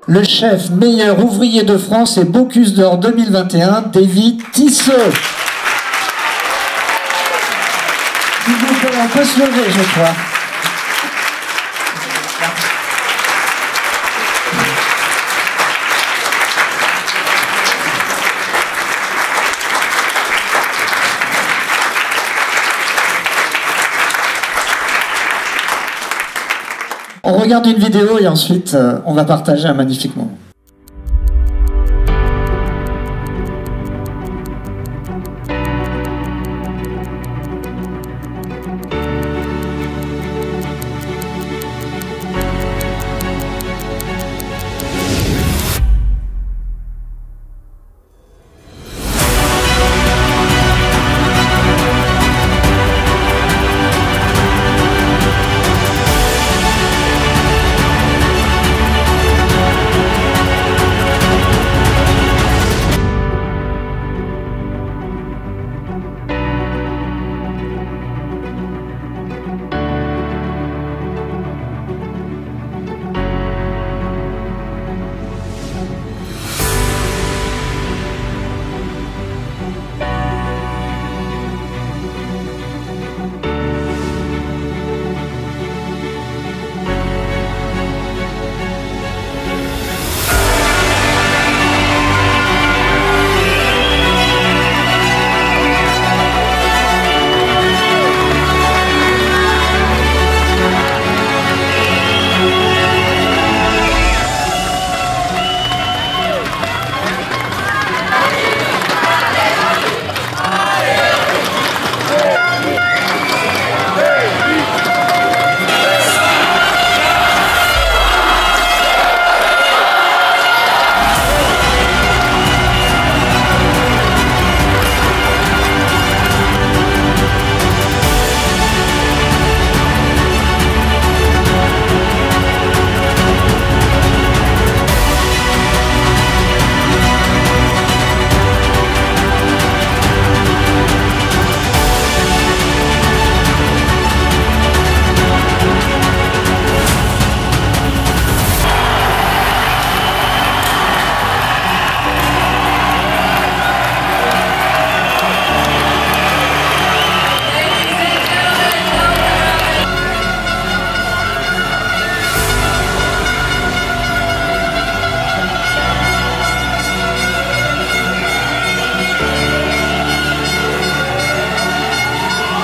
le chef meilleur ouvrier de France et Bocuse d'Or 2021, David Tissot. S'il vous plaît, on peut se lever, je crois. On regarde une vidéo et ensuite on va partager un magnifique moment.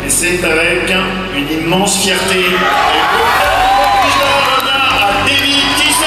C'est avec une immense fierté à David Tissot.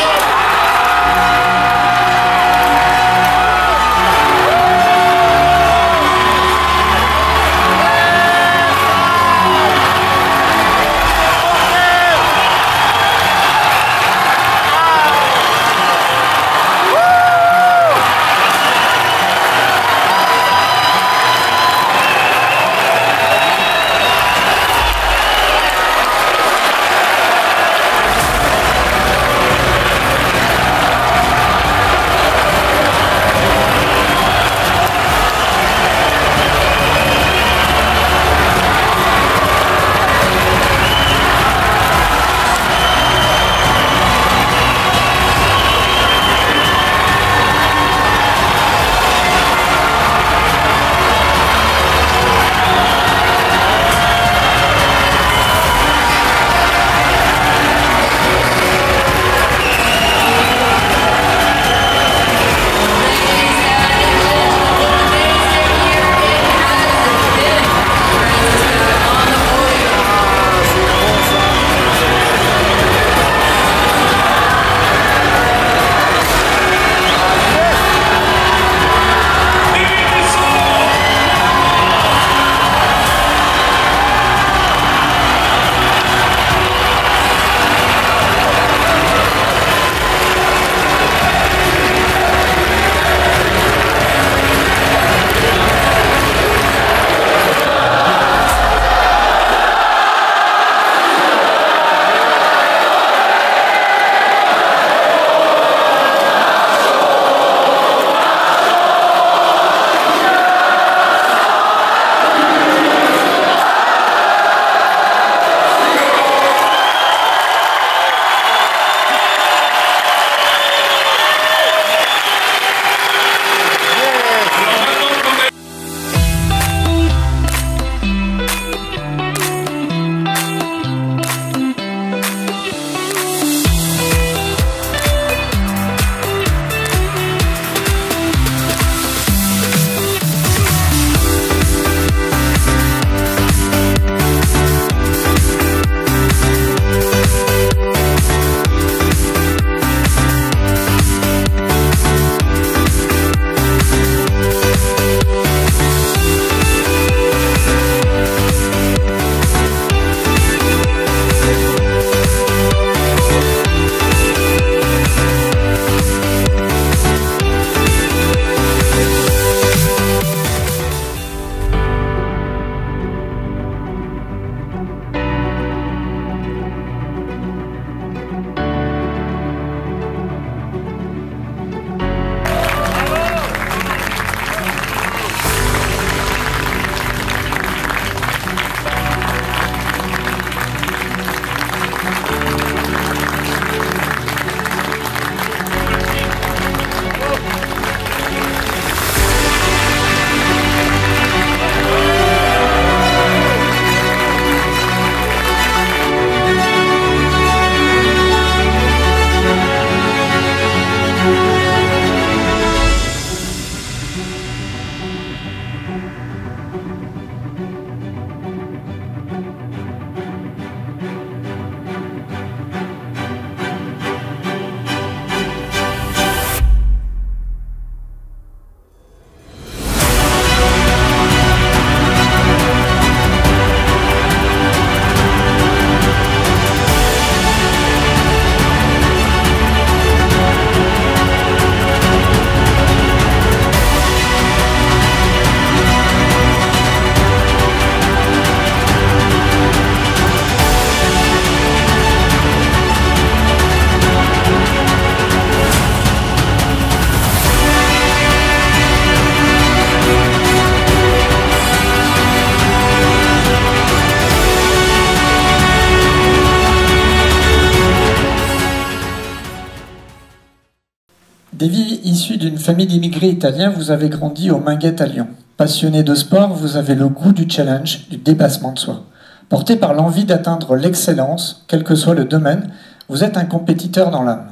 Davy, issu d'une famille d'immigrés italiens, vous avez grandi au Minguette à Lyon. Passionné de sport, vous avez le goût du challenge, du dépassement de soi. Porté par l'envie d'atteindre l'excellence, quel que soit le domaine, vous êtes un compétiteur dans l'âme.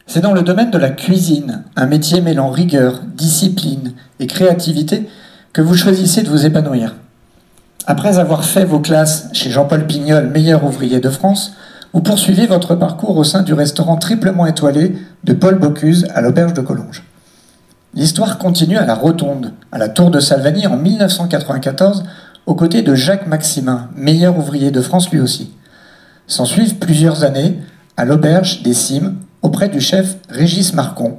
C'est dans le domaine de la cuisine, un métier mêlant rigueur, discipline et créativité, que vous choisissez de vous épanouir. Après avoir fait vos classes chez Jean-Paul Pignol, meilleur ouvrier de France, vous poursuivez votre parcours au sein du restaurant triplement étoilé de Paul Bocuse à l'Auberge de Collonges. L'histoire continue à la Rotonde, à la Tour de Salvani en 1994, aux côtés de Jacques Maximin, meilleur ouvrier de France lui aussi. S'ensuivent plusieurs années à l'Auberge des Cimes, auprès du chef Régis Marcon,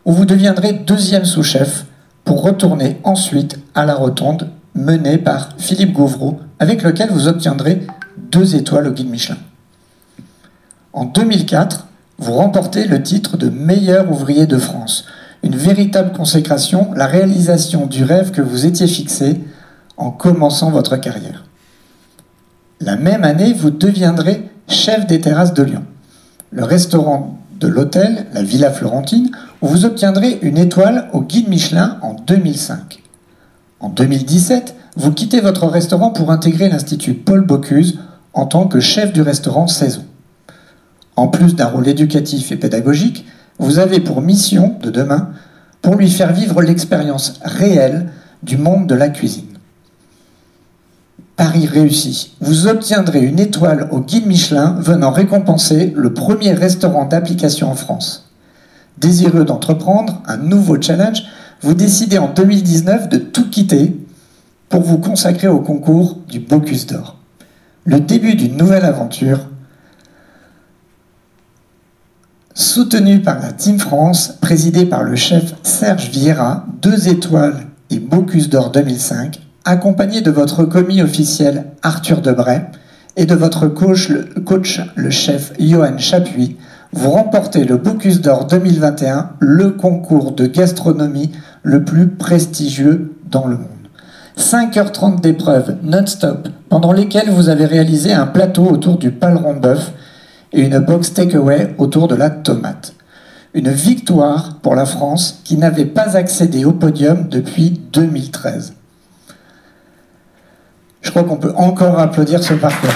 où vous deviendrez deuxième sous-chef pour retourner ensuite à la Rotonde, menée par Philippe Gauvreau, avec lequel vous obtiendrez 2 étoiles au Guide Michelin. En 2004, vous remportez le titre de meilleur ouvrier de France, une véritable consécration, la réalisation du rêve que vous étiez fixé en commençant votre carrière. La même année, vous deviendrez chef des terrasses de Lyon, le restaurant de l'hôtel, la Villa Florentine, où vous obtiendrez une étoile au Guide Michelin en 2005. En 2017, vous quittez votre restaurant pour intégrer l'Institut Paul Bocuse en tant que chef du restaurant Saison. En plus d'un rôle éducatif et pédagogique, vous avez pour mission de demain pour lui faire vivre l'expérience réelle du monde de la cuisine. Pari réussi, vous obtiendrez une étoile au Guide Michelin venant récompenser le premier restaurant d'application en France. Désireux d'entreprendre un nouveau challenge, vous décidez en 2019 de tout quitter pour vous consacrer au concours du Bocuse d'Or. Le début d'une nouvelle aventure, soutenu par la Team France, présidée par le chef Serge Vieira, 2 étoiles et Bocuse d'Or 2005, accompagné de votre commis officiel Arthur Debray et de votre coach, le chef Johan Chapuis, vous remportez le Bocuse d'Or 2021, le concours de gastronomie le plus prestigieux dans le monde. 5h30 d'épreuves non-stop, pendant lesquelles vous avez réalisé un plateau autour du paleron de bœuf et une box takeaway autour de la tomate. Une victoire pour la France qui n'avait pas accédé au podium depuis 2013. Je crois qu'on peut encore applaudir ce parcours.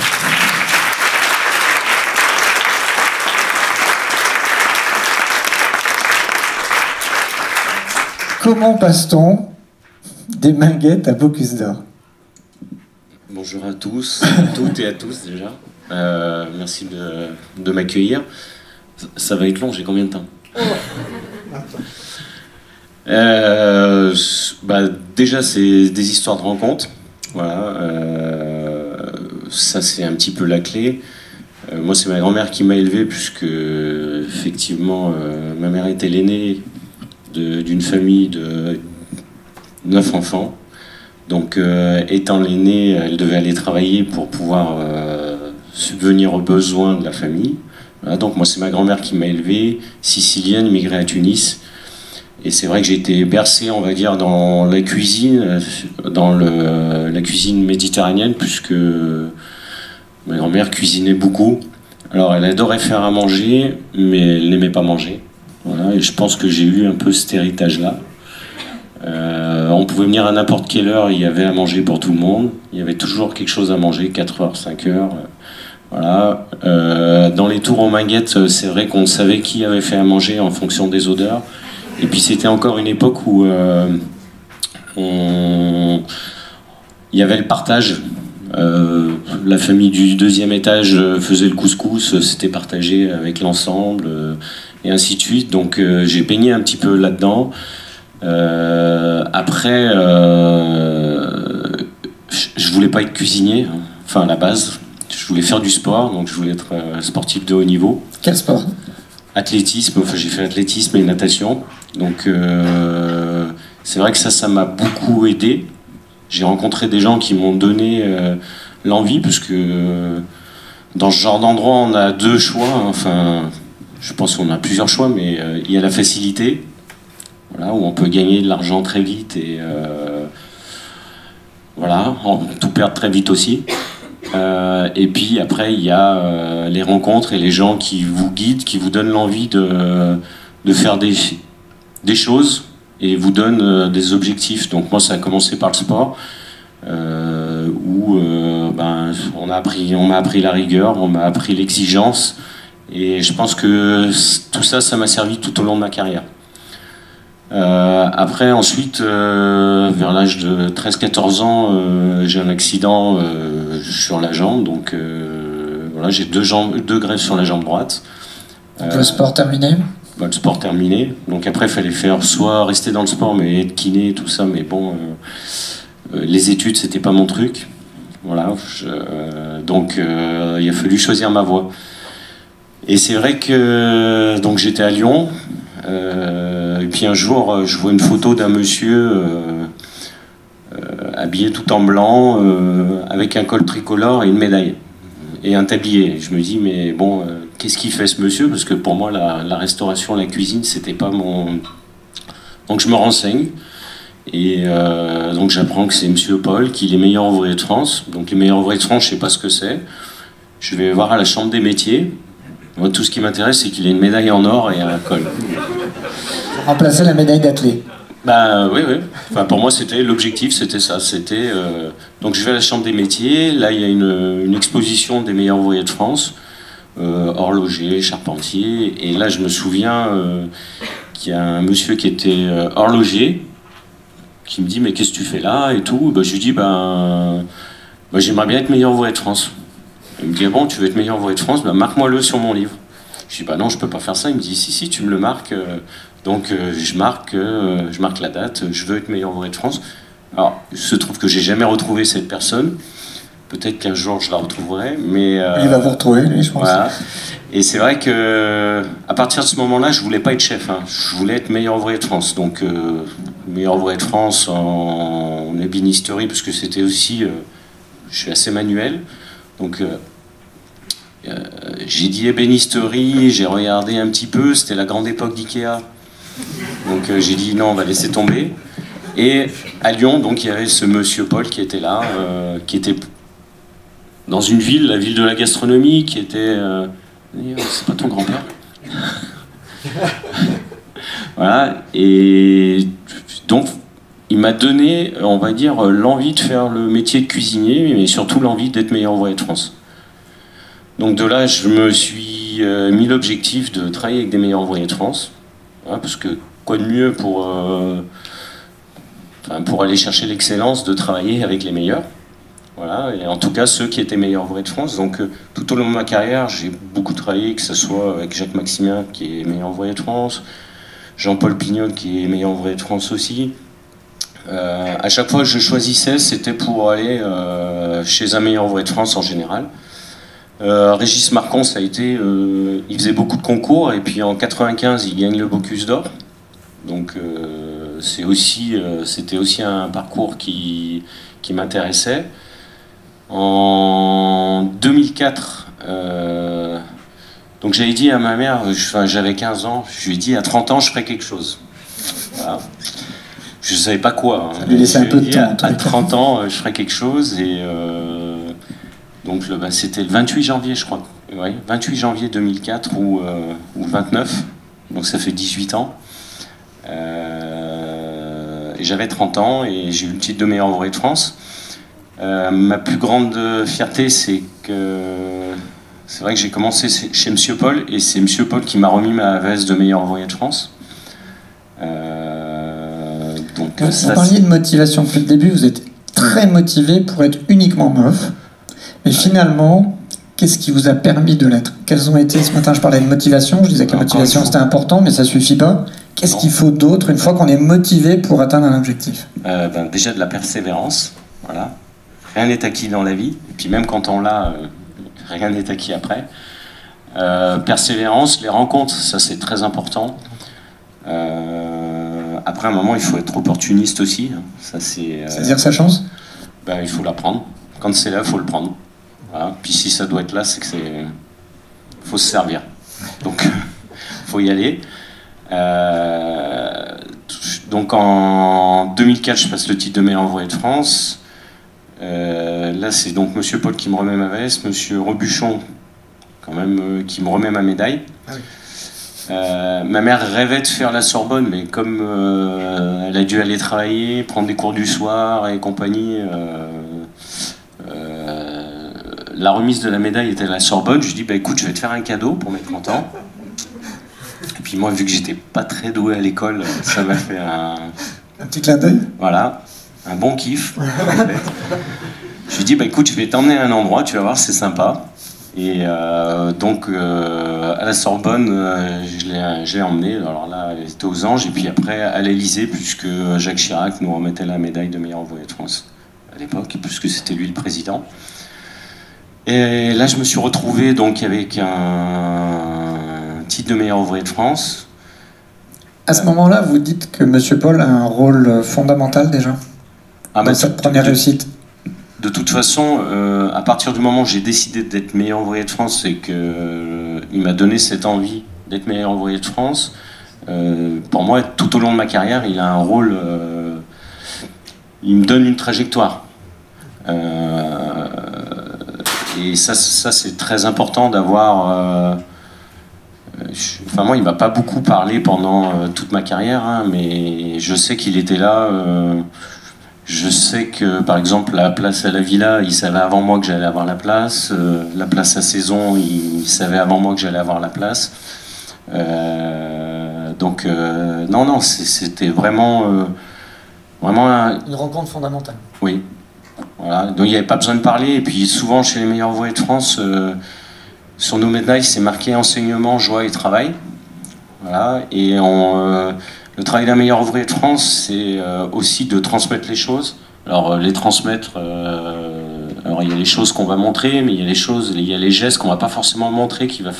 Comment passe-t-on des Minguettes à Bocuse d'Or? Bonjour à tous, toutes et à tous déjà. Merci de m'accueillir. Ça va être long, j'ai combien de temps? Déjà, c'est des histoires de rencontres. Voilà, ça c'est un petit peu la clé. Moi, c'est ma grand-mère qui m'a élevé, puisque effectivement, ma mère était l'aînée d'une famille de 9 enfants. Donc, étant l'aînée, elle devait aller travailler pour pouvoir subvenir aux besoins de la famille. Voilà, donc, moi, c'est ma grand-mère qui m'a élevé, sicilienne, immigrée à Tunis. Et c'est vrai que j'ai été bercé, on va dire, dans la cuisine, la cuisine méditerranéenne, puisque ma grand-mère cuisinait beaucoup. Alors, elle adorait faire à manger, mais elle n'aimait pas manger. Voilà, et je pense que j'ai eu un peu cet héritage-là. On pouvait venir à n'importe quelle heure, il y avait à manger pour tout le monde. Il y avait toujours quelque chose à manger, 4h, 5h. Voilà. Dans les tours aux Minguettes, c'est vrai qu'on savait qui avait fait à manger en fonction des odeurs. Et puis c'était encore une époque où il y avait le partage. La famille du 2e étage faisait le couscous, c'était partagé avec l'ensemble, et ainsi de suite. Donc j'ai baigné un petit peu là-dedans. Après, je voulais pas être cuisinier, enfin à la base. Je voulais faire du sport, donc je voulais être sportif de haut niveau. Quel sport? Athlétisme, enfin j'ai fait athlétisme et natation. Donc c'est vrai que ça m'a beaucoup aidé. J'ai rencontré des gens qui m'ont donné l'envie, puisque dans ce genre d'endroit on a 2 choix, enfin je pense qu'on a plusieurs choix, mais il y a la facilité, voilà, où on peut gagner de l'argent très vite et voilà, tout perdre très vite aussi. Et puis après il y a les rencontres et les gens qui vous guident, qui vous donnent l'envie de faire des choses et vous donne des objectifs. Donc moi, ça a commencé par le sport, où on m'a appris la rigueur, on m'a appris l'exigence, et je pense que tout ça, ça m'a servi tout au long de ma carrière. Après, ensuite, vers l'âge de 13-14 ans, j'ai un accident sur la jambe, donc voilà, j'ai deux greffes sur la jambe droite. Le sport terminé? Le sport terminé. Donc après, il fallait faire soit rester dans le sport, mais être kiné, tout ça. Mais bon, les études, c'était pas mon truc. Voilà. Donc il a fallu choisir ma voie. Et c'est vrai que donc j'étais à Lyon. Et puis un jour, je vois une photo d'un monsieur habillé tout en blanc, avec un col tricolore et une médaille. Et un tablier. Je me dis, mais bon, qu'est-ce qu'il fait ce monsieur? Parce que pour moi, la restauration, la cuisine, c'était pas mon... Donc je me renseigne. Et donc j'apprends que c'est monsieur Paul, qu'il est meilleur ouvrier de France. Donc les meilleurs ouvriers de France, je sais pas ce que c'est. Je vais voir à la chambre des métiers. Moi, tout ce qui m'intéresse, c'est qu'il ait une médaille en or et un col. Remplacer la médaille d'athlète. Bah oui, oui. Enfin, pour moi, c'était l'objectif, c'était ça. C'était donc je vais à la chambre des métiers. Là, il y a une exposition des meilleurs ouvriers de France, horloger, charpentier. Et là, je me souviens qu'il y a un monsieur qui était horloger, qui me dit mais qu'est-ce que tu fais là et tout. Bah, je lui dis j'aimerais bien être meilleur ouvrier de France. Il me dit ah bon, tu veux être meilleur ouvrier de France, bah, marque-moi-le sur mon livre. Je dis bah non, je peux pas faire ça. Il me dit si tu me le marques. Donc je marque la date, je veux être meilleur ouvrier de France. Alors, il se trouve que j'ai jamais retrouvé cette personne. Peut-être qu'un jour je la retrouverai, mais... il va vous retrouver, lui, je pense. Voilà. Et c'est vrai que à partir de ce moment-là, je voulais pas être chef. Hein. Je voulais être meilleur ouvrier de France. Donc meilleur ouvrier de France en ébénisterie, parce que c'était aussi... je suis assez manuel. Donc j'ai dit ébénisterie, j'ai regardé un petit peu, c'était la grande époque d'Ikea. Donc j'ai dit non, on va laisser tomber. Et à Lyon, donc il y avait ce monsieur Paul qui était là, qui était dans une ville, la ville de la gastronomie, qui était... c'est pas ton grand-père? Voilà, et donc il m'a donné, on va dire, l'envie de faire le métier de cuisinier, mais surtout l'envie d'être meilleur ouvrier de France. Donc de là, je me suis mis l'objectif de travailler avec des meilleurs ouvriers de France. Parce que quoi de mieux pour aller chercher l'excellence de travailler avec les meilleurs. Voilà, et en tout cas ceux qui étaient meilleurs ouvriers de France. Donc tout au long de ma carrière, j'ai beaucoup travaillé, que ce soit avec Jacques Maximien qui est meilleur ouvrier de France, Jean-Paul Pignol qui est meilleur ouvrier de France aussi. À chaque fois que je choisissais, c'était pour aller chez un meilleur ouvrier de France en général. Régis Marcon, ça a été, il faisait beaucoup de concours et puis en 95 il gagne le Bocuse d'Or. Donc c'était aussi un parcours qui m'intéressait. En 2004, donc j'avais dit à ma mère, j'avais 15 ans, je lui ai dit à 30 ans je ferai quelque chose. Voilà. Je ne savais pas quoi. Ça lui laissait un peu de temps. À 30 ans je ferai quelque chose et donc c'était le 28 janvier, je crois. Ouais, 28 janvier 2004 ou 29. Donc ça fait 18 ans. Et j'avais 30 ans et j'ai eu le titre de meilleur ouvrier de France. Ma plus grande fierté, c'est vrai que j'ai commencé chez Monsieur Paul et c'est Monsieur Paul qui m'a remis ma veste de meilleur ouvrier de France. Vous parliez de motivation depuis le début, vous êtes très motivé pour être uniquement meuf. Mais finalement, qu'est-ce qui vous a permis de l'être? Quelles ont été, ce matin je parlais de motivation, je disais que la motivation c'était important, mais ça suffit pas. Qu'est-ce qu'il faut d'autre une fois qu'on est motivé pour atteindre un objectif? Déjà de la persévérance, voilà. Rien n'est acquis dans la vie, et puis même quand on l'a, rien n'est acquis après. Persévérance, les rencontres, ça c'est très important. Après, à un moment, il faut être opportuniste aussi. Ça, c'est-à-dire sa chance? Il faut la prendre. Quand c'est là, il faut le prendre. Voilà. Puis si ça doit être là, c'est que faut se servir. Donc, il faut y aller. Donc, en 2004, je passe le titre de meilleur ouvrier de France. Là, c'est donc Monsieur Paul qui me remet ma veste, Monsieur Rebuchon, quand même, qui me remet ma médaille. Ah oui. Ma mère rêvait de faire la Sorbonne, mais comme elle a dû aller travailler, prendre des cours du soir et compagnie, la remise de la médaille était à la Sorbonne. Je lui dis, bah écoute, je vais te faire un cadeau pour mes 30 ans. Et puis moi, vu que j'étais pas très doué à l'école, ça m'a fait Un petit clin d'œil. voilà, un bon kiff. En fait. Je lui dis, bah écoute, je vais t'emmener à un endroit, tu vas voir, c'est sympa. Et donc, à la Sorbonne, je l'ai emmené. Alors là, elle était aux Anges, et puis après à l'Élysée, puisque Jacques Chirac nous remettait la médaille de meilleur ouvrier de France à l'époque, puisque c'était lui le président. Et là, je me suis retrouvé donc avec un titre de meilleur ouvrier de France. À ce moment-là, vous dites que M. Paul a un rôle fondamental déjà dans cette première réussite. De toute façon, à partir du moment où j'ai décidé d'être meilleur ouvrier de France et qu'il m'a donné cette envie d'être meilleur ouvrier de France, pour moi, tout au long de ma carrière, il a un rôle... il me donne une trajectoire. Et ça c'est très important d'avoir... Enfin, moi, il m'a pas beaucoup parlé pendant toute ma carrière, hein, mais je sais qu'il était là. Je sais que, par exemple, la place à la Villa, il savait avant moi que j'allais avoir la place. La place à Saison, il savait avant moi que j'allais avoir la place. Donc, non, c'était vraiment... Une rencontre fondamentale. Oui. Voilà. Donc, il n'y avait pas besoin de parler. Et puis, souvent, chez les meilleurs ouvriers de France... sur nos médailles, c'est marqué enseignement, joie et travail. Voilà. Et le travail d'un meilleur ouvrier de France, c'est aussi de transmettre les choses. Alors, les transmettre, alors il y a les choses qu'on va montrer, mais il y a les gestes qu'on va pas forcément montrer, qu'il va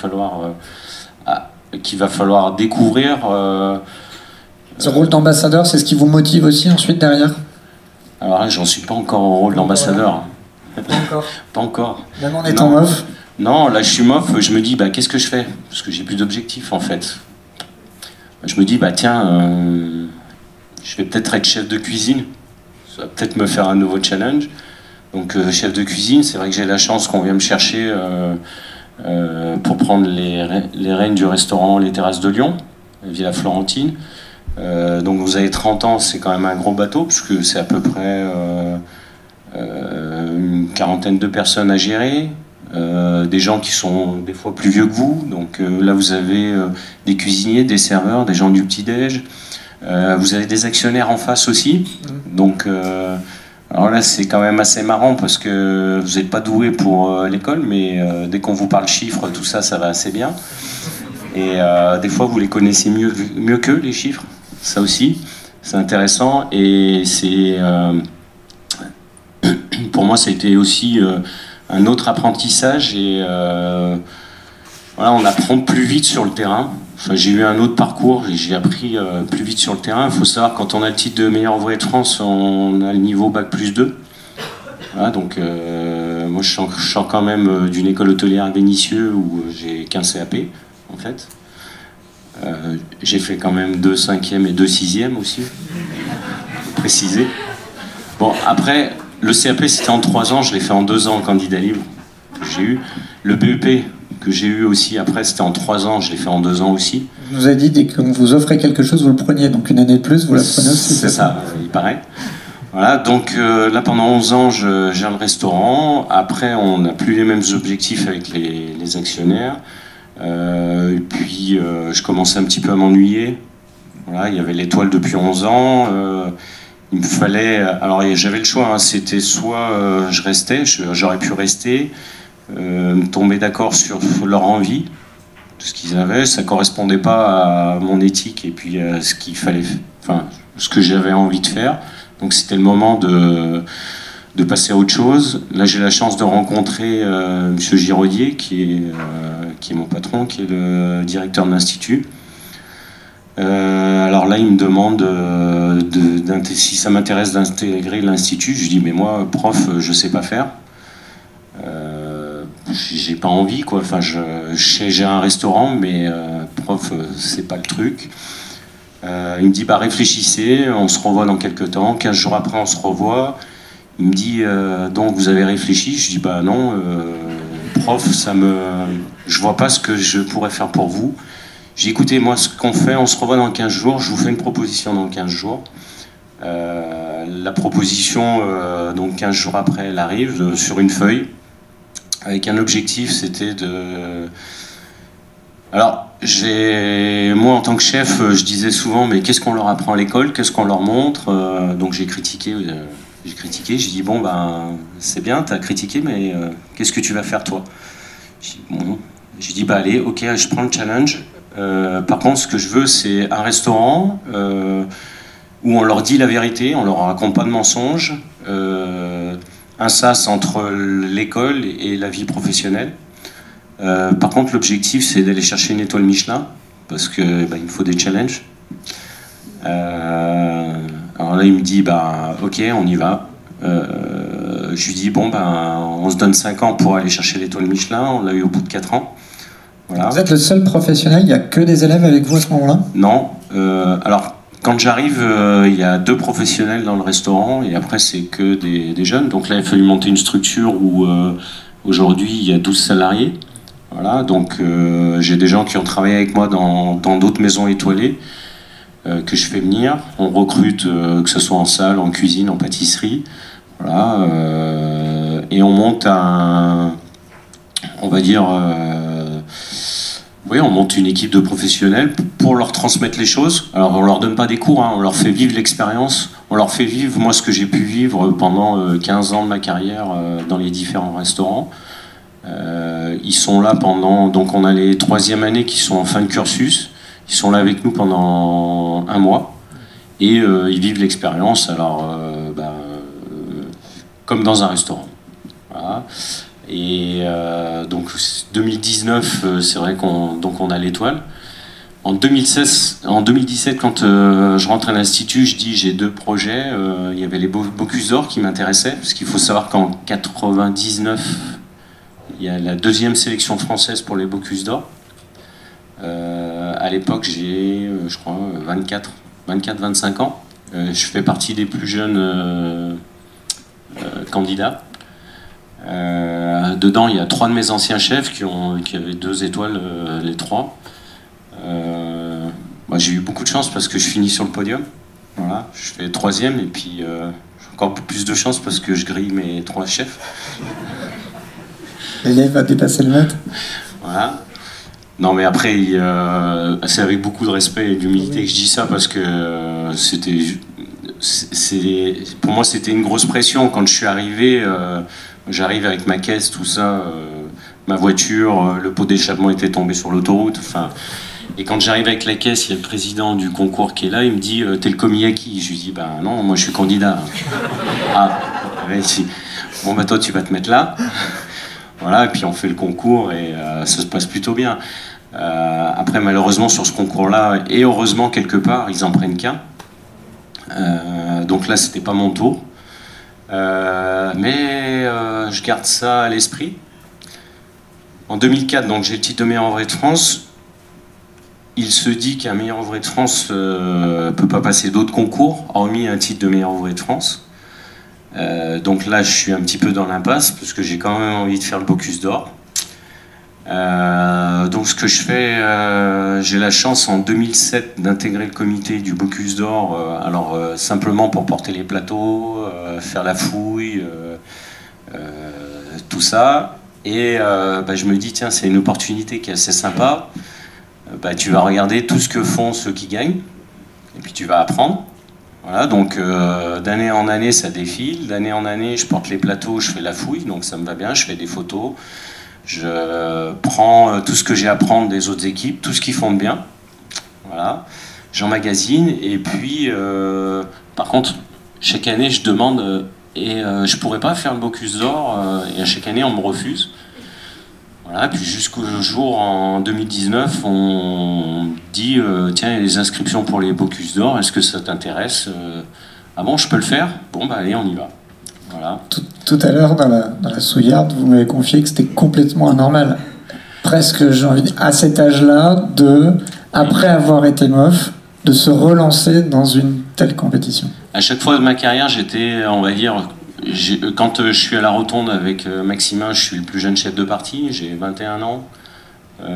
falloir découvrir. Ce rôle d'ambassadeur, c'est ce qui vous motive aussi ensuite derrière? Alors là, j'en suis pas encore au rôle d'ambassadeur. Pas encore. Pas encore. Même en étant off. Non, là je suis mof, je me dis bah qu'est-ce que je fais? Parce que j'ai plus d'objectifs en fait. Je me dis bah tiens, je vais peut-être être chef de cuisine. Ça va peut-être me faire un nouveau challenge. Donc chef de cuisine, c'est vrai que j'ai la chance qu'on vient me chercher pour prendre les rênes du restaurant Les Terrasses de Lyon, Villa Florentine. Donc vous avez 30 ans, c'est quand même un gros bateau, puisque c'est à peu près une quarantaine de personnes à gérer. Des gens qui sont des fois plus vieux que vous, donc là vous avez des cuisiniers, des serveurs, des gens du petit-déj, vous avez des actionnaires en face aussi, donc alors là c'est quand même assez marrant parce que vous n'êtes pas doué pour l'école, mais dès qu'on vous parle chiffres, tout ça, ça va assez bien, et des fois vous les connaissez mieux qu'eux, les chiffres, ça aussi, c'est intéressant, et c'est pour moi ça a été aussi un autre apprentissage, et voilà, on apprend plus vite sur le terrain. Enfin, j'ai eu un autre parcours et j'ai appris plus vite sur le terrain. Il faut savoir, quand on a le titre de meilleur ouvrier de France, on a le niveau Bac+2. Voilà, donc moi je sors quand même d'une école hôtelière à Vénissieux où j'ai qu'un CAP en fait. J'ai fait quand même 2 5e et 2 6e aussi, faut préciser. Bon, après, le CAP c'était en 3 ans, je l'ai fait en 2 ans, candidat libre que j'ai eu. Le BEP que j'ai eu aussi après, c'était en 3 ans, je l'ai fait en 2 ans aussi. Vous avez dit, dès qu'on vous offrait quelque chose, vous le preniez, donc une année de plus, vous la prenez aussi. C'est ça, il paraît. Voilà, donc là pendant 11 ans, je gère le restaurant. Après, on n'a plus les mêmes objectifs avec les actionnaires. Et puis, je commençais un petit peu à m'ennuyer. Voilà, il y avait l'étoile depuis 11 ans. Il me fallait... Alors, j'avais le choix, hein, c'était soit je restais, j'aurais pu rester, tomber d'accord sur leur envie, tout ce qu'ils avaient, ça correspondait pas à mon éthique et puis à ce qu'il fallait, enfin, ce que j'avais envie de faire. Donc c'était le moment de passer à autre chose. Là, j'ai la chance de rencontrer Monsieur Giraudier, qui est mon patron, qui est le directeur de l'Institut. Alors là, il me demande si ça m'intéresse d'intégrer l'Institut. Je dis, mais moi, prof, je sais pas faire. J'ai pas envie, quoi. Enfin, j'ai un restaurant, mais prof, c'est pas le truc. Il me dit, bah réfléchissez, on se revoit dans quelques temps. 15 jours après, on se revoit. Il me dit, donc vous avez réfléchi? Je dis, bah non, prof, je vois pas ce que je pourrais faire pour vous. Je dis écoutez, moi ce qu'on fait, on se revoit dans 15 jours, je vous fais une proposition dans 15 jours. La proposition, donc 15 jours après, elle arrive sur une feuille, avec un objectif, c'était de... Alors, moi en tant que chef, je disais souvent, mais qu'est-ce qu'on leur apprend à l'école, qu'est-ce qu'on leur montre, donc j'ai critiqué, j'ai dit, bon ben, c'est bien, t'as critiqué, mais qu'est-ce que tu vas faire toi? J'ai dit, bah allez, ok, je prends le challenge. Par contre, ce que je veux, c'est un restaurant où on leur dit la vérité, on leur raconte pas de mensonges, un sas entre l'école et la vie professionnelle. Par contre, l'objectif, c'est d'aller chercher une étoile Michelin, parce que il me faut des challenges. Alors là, il me dit, bah ok, on y va. Je lui dis, bon, on se donne 5 ans pour aller chercher l'étoile Michelin, on l'a eu au bout de 4 ans. Voilà. Vous êtes le seul professionnel, il n'y a que des élèves avec vous à ce moment-là? Non. Alors, quand j'arrive, il y a 2 professionnels dans le restaurant et après, c'est que des jeunes. Donc là, il a fallu monter une structure où aujourd'hui, il y a 12 salariés. Voilà, donc j'ai des gens qui ont travaillé avec moi dans d'autres maisons étoilées que je fais venir. On recrute, que ce soit en salle, en cuisine, en pâtisserie. Voilà, et on monte on va dire... oui, on monte une équipe de professionnels pour leur transmettre les choses. Alors, on leur donne pas des cours, hein, on leur fait vivre l'expérience. On leur fait vivre, moi, ce que j'ai pu vivre pendant 15 ans de ma carrière dans les différents restaurants. Ils sont là pendant... Donc, on a les 3e années qui sont en fin de cursus. Ils sont là avec nous pendant 1 mois. Et ils vivent l'expérience, alors, comme dans un restaurant. Voilà. Et donc 2019, c'est vrai qu'on a l'étoile. En 2017, quand je rentre à l'institut, je dis j'ai 2 projets. Il y avait les Bocuse d'Or qui m'intéressaient, parce qu'il faut savoir qu'en 99, il y a la 2e sélection française pour les Bocuse d'Or. À l'époque, j'ai, je crois, 24-25 ans. Je fais partie des plus jeunes candidats. Dedans, il y a 3 de mes anciens chefs qui avaient 2 étoiles, les 3. Moi, j'ai eu beaucoup de chance parce que je finis sur le podium. Voilà, je fais 3e et puis j'ai encore plus de chance parce que je grille mes 3 chefs. L'élève va dépasser le maître. Voilà. Non, mais après, c'est avec beaucoup de respect et d'humilité que je dis ça parce que pour moi, c'était une grosse pression quand je suis arrivé. J'arrive avec ma caisse, tout ça, ma voiture, le pot d'échappement était tombé sur l'autoroute. Enfin, et quand j'arrive avec la caisse, il y a le président du concours qui est là, il me dit « T'es le commis à qui ?» Je lui dis « Bah non, moi je suis candidat. » Ah, ouais, si. Bon bah toi tu vas te mettre là. Voilà, et puis on fait le concours et ça se passe plutôt bien. Après malheureusement sur ce concours-là, et heureusement quelque part, ils en prennent qu'un. Donc là c'était pas mon tour. Mais je garde ça à l'esprit. En 2004, donc j'ai le titre de meilleur ouvrier de France. Il se dit qu'un meilleur ouvrier de France peut pas passer d'autres concours, hormis un titre de meilleur ouvrier de France. Donc là, je suis un petit peu dans l'impasse, parce que j'ai quand même envie de faire le Bocuse d'Or. Donc ce que je fais, j'ai la chance en 2007 d'intégrer le comité du Bocuse d'Or, simplement pour porter les plateaux, faire la fouille, tout ça. Et je me dis, tiens, c'est une opportunité qui est assez sympa. Tu vas regarder tout ce que font ceux qui gagnent, et puis tu vas apprendre. Voilà, donc d'année en année, ça défile. D'année en année, je porte les plateaux, je fais la fouille, donc ça me va bien, je fais des photos. Je prends tout ce que j'ai à prendre des autres équipes, tout ce qu'ils font de bien. Voilà, j'emmagasine, et puis, par contre, chaque année, je demande, je pourrais pas faire le Bocuse d'Or, et à chaque année, on me refuse. Voilà, puis jusqu'au jour, en 2019, on dit, tiens, il y a des inscriptions pour les Bocuse d'Or, est-ce que ça t'intéresse? Ah bon, je peux le faire? Bon, bah allez, on y va. Voilà. Tout à l'heure, dans la souillarde, vous m'avez confié que c'était complètement anormal. Presque, j'ai envie de dire, à cet âge-là, après avoir été MOF, de se relancer dans une telle compétition. À chaque fois de ma carrière, j'étais, on va dire, quand je suis à la rotonde avec Maximin, je suis le plus jeune chef de partie, j'ai 21 ans.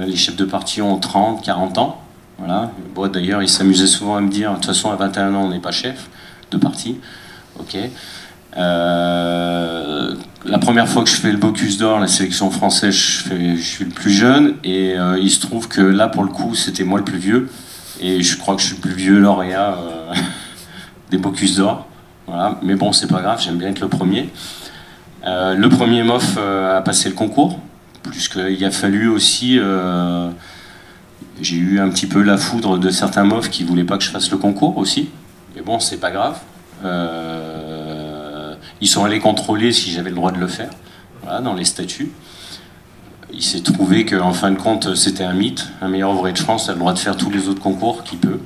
Les chefs de partie ont 30, 40 ans. Voilà. Bon, d'ailleurs, il s'amusait souvent à me dire, de toute façon, à 21 ans, on n'est pas chef de parti. Ok. La première fois que je fais le Bocuse d'Or, la sélection française, je suis le plus jeune, et il se trouve que là, pour le coup, c'était moi le plus vieux, et je crois que je suis le plus vieux lauréat des Bocuse d'Or. Voilà. Mais bon, c'est pas grave, j'aime bien être le premier. Le premier MOF a passé le concours, puisqu'il a fallu aussi... j'ai eu un petit peu la foudre de certains MOF qui voulaient pas que je fasse le concours aussi. Mais bon, c'est pas grave. Ils sont allés contrôler si j'avais le droit de le faire, voilà, dans les statuts. Il s'est trouvé qu'en fin de compte, c'était un mythe. Un meilleur ouvrier de France a le droit de faire tous les autres concours qu'il peut.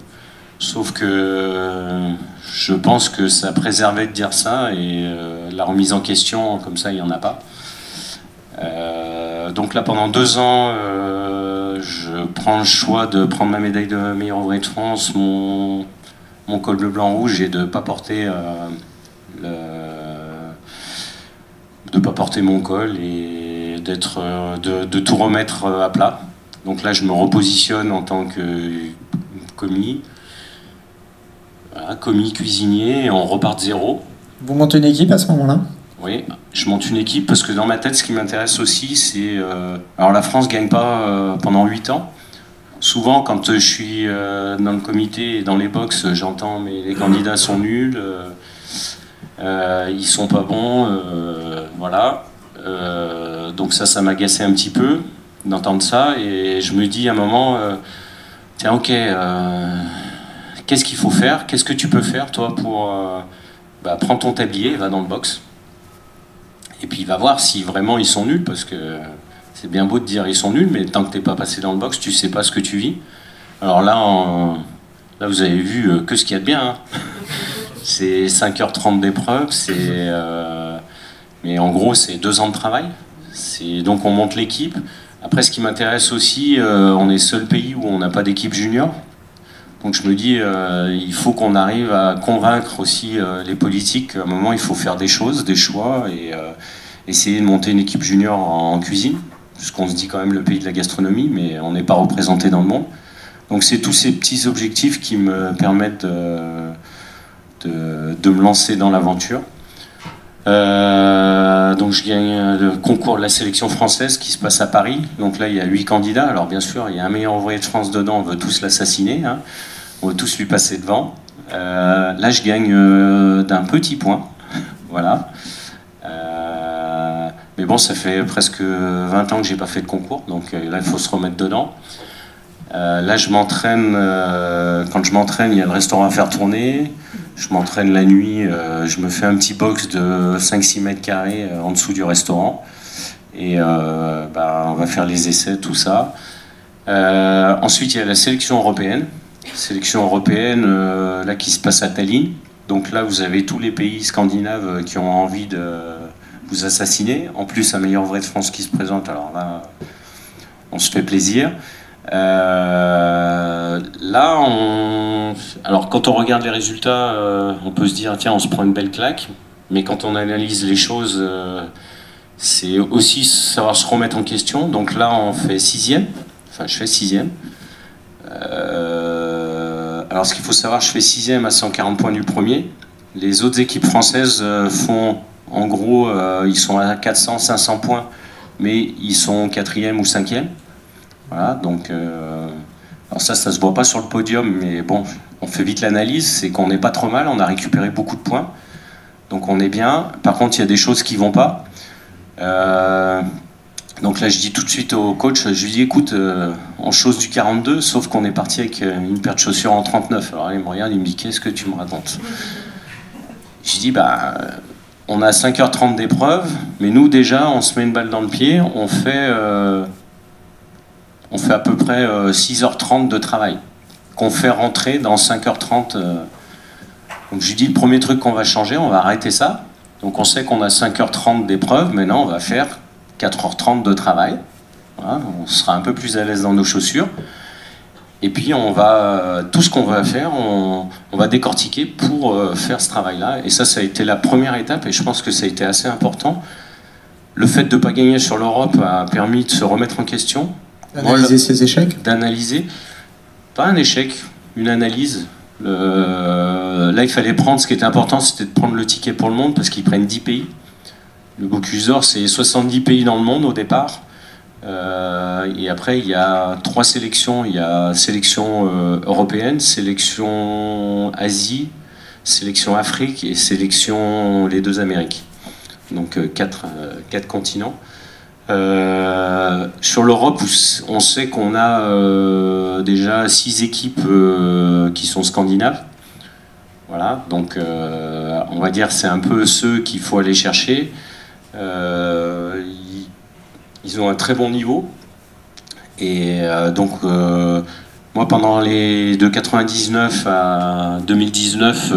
Sauf que je pense que ça préservait de dire ça, et la remise en question, comme ça, il n'y en a pas. Donc là, pendant 2 ans, je prends le choix de prendre ma médaille de meilleur ouvrier de France, mon col bleu, blanc, rouge, et de ne pas porter mon col, et de tout remettre à plat. Donc là, je me repositionne en tant que commis, voilà, commis cuisinier, et on repart de zéro. Vous montez une équipe à ce moment-là? Oui, je monte une équipe parce que dans ma tête, ce qui m'intéresse aussi, c'est... alors la France ne gagne pas pendant 8 ans. Souvent, quand je suis dans le comité et dans les box, j'entends « mais les candidats sont nuls, ils sont pas bons, voilà. Donc ça m'agaçait un petit peu d'entendre ça, et je me dis à un moment, tiens, ok, qu'est-ce qu'il faut faire? Qu'est-ce que tu peux faire, toi, pour... prends ton tablier et va dans le box. Et puis va voir si vraiment ils sont nuls, parce que c'est bien beau de dire ils sont nuls, mais tant que t'es pas passé dans le box, tu sais pas ce que tu vis. Alors là, là vous avez vu que ce qu'il y a de bien. Hein. C'est 5h30 d'épreuve, mais en gros c'est 2 ans de travail. Donc on monte l'équipe. Après, ce qui m'intéresse aussi, on est le seul pays où on n'a pas d'équipe junior. Donc je me dis, il faut qu'on arrive à convaincre aussi les politiques qu'à un moment il faut faire des choses, des choix, et essayer de monter une équipe junior en cuisine, puisqu'on se dit quand même le pays de la gastronomie, mais on n'est pas représenté dans le monde. Donc c'est tous ces petits objectifs qui me permettent de me lancer dans l'aventure. Donc je gagne le concours de la sélection française qui se passe à Paris. Donc là il y a 8 candidats. Alors bien sûr il y a un meilleur ouvrier de France dedans, on veut tous l'assassiner, hein. On veut tous lui passer devant. Là je gagne d'un petit point, voilà. Mais bon, ça fait presque 20 ans que j'ai pas fait de concours, donc là il faut se remettre dedans. Là je m'entraîne, quand je m'entraîne il y a le restaurant à faire tourner. Je m'entraîne la nuit, je me fais un petit box de 5-6 mètres carrés en dessous du restaurant. Et on va faire les essais, tout ça. Ensuite, il y a la sélection européenne. Sélection européenne là, qui se passe à Tallinn. Donc là, vous avez tous les pays scandinaves qui ont envie de vous assassiner. En plus, un meilleur ouvrier de France qui se présente. Alors là, on se fait plaisir. Là, alors quand on regarde les résultats, on peut se dire tiens, on se prend une belle claque, mais quand on analyse les choses, c'est aussi savoir se remettre en question. Donc là, on fait 6e, enfin je fais 6e. Alors ce qu'il faut savoir, je fais 6e à 140 points du premier. Les autres équipes françaises font, en gros, ils sont à 400-500 points, mais ils sont 4e ou 5e. Voilà, donc alors ça se voit pas sur le podium, mais bon, on fait vite l'analyse, c'est qu'on n'est pas trop mal, on a récupéré beaucoup de points, donc on est bien. Par contre, il y a des choses qui vont pas. Donc là, je dis tout de suite au coach, je lui dis écoute, on chausse du 42, sauf qu'on est parti avec une paire de chaussures en 39. Alors il me regarde, il me dit qu'est-ce que tu me racontes? Je dis on a 5h30 d'épreuve, mais nous déjà, on se met une balle dans le pied, on fait à peu près 6h30 de travail, qu'on fait rentrer dans 5h30. Donc je lui dis, le premier truc qu'on va changer, on va arrêter ça. Donc on sait qu'on a 5h30 d'épreuve, maintenant on va faire 4h30 de travail. Voilà, on sera un peu plus à l'aise dans nos chaussures. Et puis on va, tout ce qu'on va faire, on va décortiquer pour faire ce travail-là. Et ça a été la première étape, et je pense que ça a été assez important. Le fait de ne pas gagner sur l'Europe a permis de se remettre en question. D'analyser ses échecs. D'analyser. pas un échec, une analyse. Là, il fallait prendre, ce qui était important, c'était de prendre le ticket pour le monde, parce qu'ils prennent 10 pays. Le Bocuse d'Or, c'est 70 pays dans le monde au départ. Et après, il y a 3 sélections. Il y a sélection européenne, sélection Asie, sélection Afrique et sélection les 2 Amériques. Donc 4 continents. Sur l'Europe, on sait qu'on a déjà 6 équipes qui sont scandinaves. Voilà, donc on va dire c'est un peu ceux qu'il faut aller chercher. Ils ont un très bon niveau. Et donc, moi, pendant de 99 à 2019,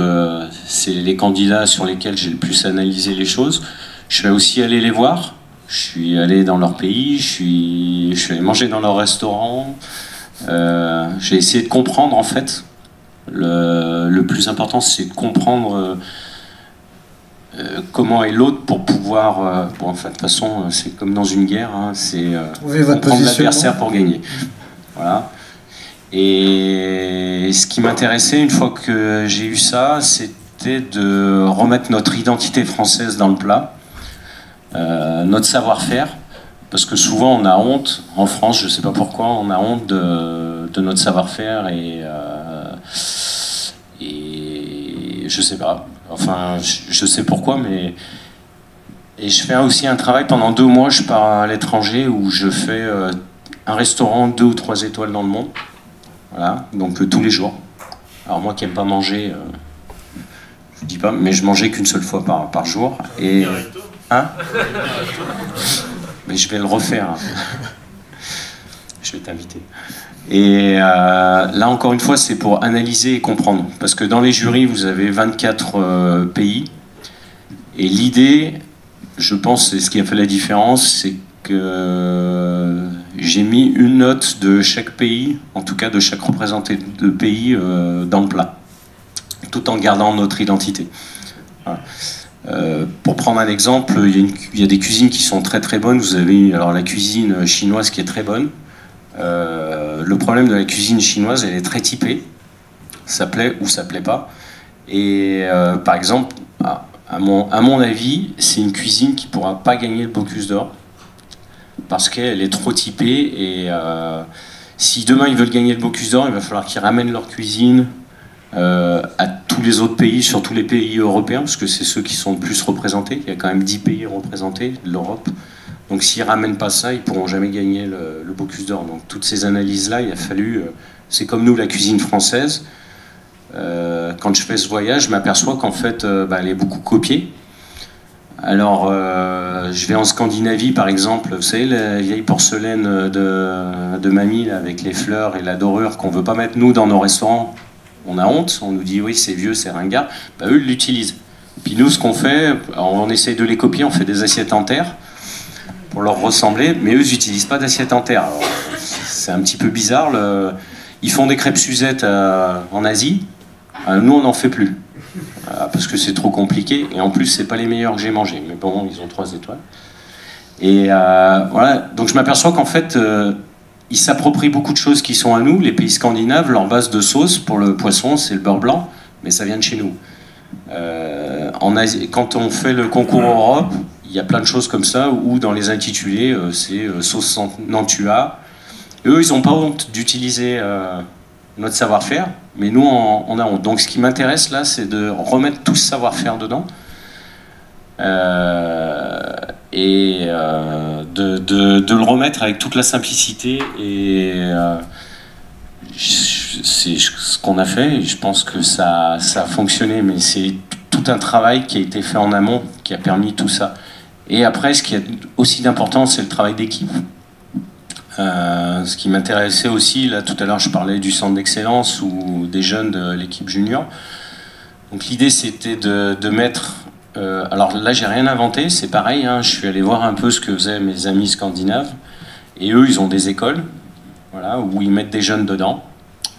c'est les candidats sur lesquels j'ai le plus analysé les choses. Je suis aussi allé les voir. Je suis allé dans leur pays. Je suis allé manger dans leur restaurant. J'ai essayé de comprendre, en fait. Le plus important, c'est de comprendre comment est l'autre pour pouvoir... bon, enfin, de toute façon, c'est comme dans une guerre, hein, c'est comprendre l'adversaire pour gagner. Voilà. Et ce qui m'intéressait, une fois que j'ai eu ça, c'était de remettre notre identité française dans le plat, notre savoir-faire, parce que souvent on a honte, en France, je ne sais pas pourquoi, on a honte de notre savoir-faire et je sais pas. Enfin, je sais pourquoi, mais... Et je fais aussi un travail, pendant 2 mois, je pars à l'étranger où je fais un restaurant 2 ou 3 étoiles dans le monde. Voilà, donc tous les jours. Alors moi qui n'aime pas manger, je dis pas, mais je mangeais qu'une seule fois par jour. Et... Hein? Mais je vais le refaire. Je vais t'inviter. Et là, encore une fois, c'est pour analyser et comprendre. Parce que dans les jurys, vous avez 24 pays. Et l'idée, je pense, c'est ce qui a fait la différence, c'est que j'ai mis une note de chaque pays, en tout cas de chaque représenté de pays, dans le plat. Tout en gardant notre identité. Voilà. Pour prendre un exemple, il y a des cuisines qui sont très très bonnes. Vous avez alors la cuisine chinoise qui est très bonne. Le problème de la cuisine chinoise, elle est très typée. Ça plaît ou ça plaît pas. Et par exemple, à mon avis, c'est une cuisine qui ne pourra pas gagner le Bocuse d'Or parce qu'elle est trop typée. Et si demain ils veulent gagner le Bocuse d'Or, il va falloir qu'ils ramènent leur cuisine à tous les autres pays, sur tous les pays européens, parce que c'est ceux qui sont le plus représentés. Il y a quand même 10 pays représentés de l'Europe. Donc s'ils ne ramènent pas ça, ils ne pourront jamais gagner le Bocuse d'Or. Donc toutes ces analyses-là, il a fallu... c'est comme nous, la cuisine française. Quand je fais ce voyage, je m'aperçois qu'en fait, elle est beaucoup copiée. Alors, je vais en Scandinavie, par exemple. Vous savez, la vieille porcelaine de mamie, là, avec les fleurs et la dorure qu'on ne veut pas mettre, nous, dans nos restaurants. On a honte, on nous dit, oui, c'est vieux, c'est ringard. Eux, ils l'utilisent. Puis nous, ce qu'on fait, on essaye de les copier, on fait des assiettes en terre pour leur ressembler, mais eux, ils n'utilisent pas d'assiettes en terre. C'est un petit peu bizarre. Ils font des crêpes Suzette en Asie. Nous, on n'en fait plus. Parce que c'est trop compliqué. Et en plus, c'est pas les meilleurs que j'ai mangés. Mais bon, ils ont 3 étoiles. Et voilà. Donc je m'aperçois qu'en fait, ils s'approprient beaucoup de choses qui sont à nous. Les pays scandinaves, leur base de sauce pour le poisson, c'est le beurre blanc. Mais ça vient de chez nous. En Asie, quand on fait le concours Europe, il y a plein de choses comme ça, où dans les intitulés, c'est sauce Nantua. Eux, ils n'ont pas honte d'utiliser notre savoir-faire, mais nous, on a honte. Donc ce qui m'intéresse là, c'est de remettre tout ce savoir-faire dedans, et de le remettre avec toute la simplicité. Et c'est ce qu'on a fait, et je pense que ça a fonctionné, mais c'est tout un travail qui a été fait en amont, qui a permis tout ça. Et après, ce qui est aussi d'important, c'est le travail d'équipe. Ce qui m'intéressait aussi, là tout à l'heure je parlais du centre d'excellence ou des jeunes de l'équipe junior. Donc l'idée c'était de mettre... alors là j'ai rien inventé, c'est pareil, hein, je suis allé voir un peu ce que faisaient mes amis scandinaves. Et eux ils ont des écoles, voilà, où ils mettent des jeunes dedans.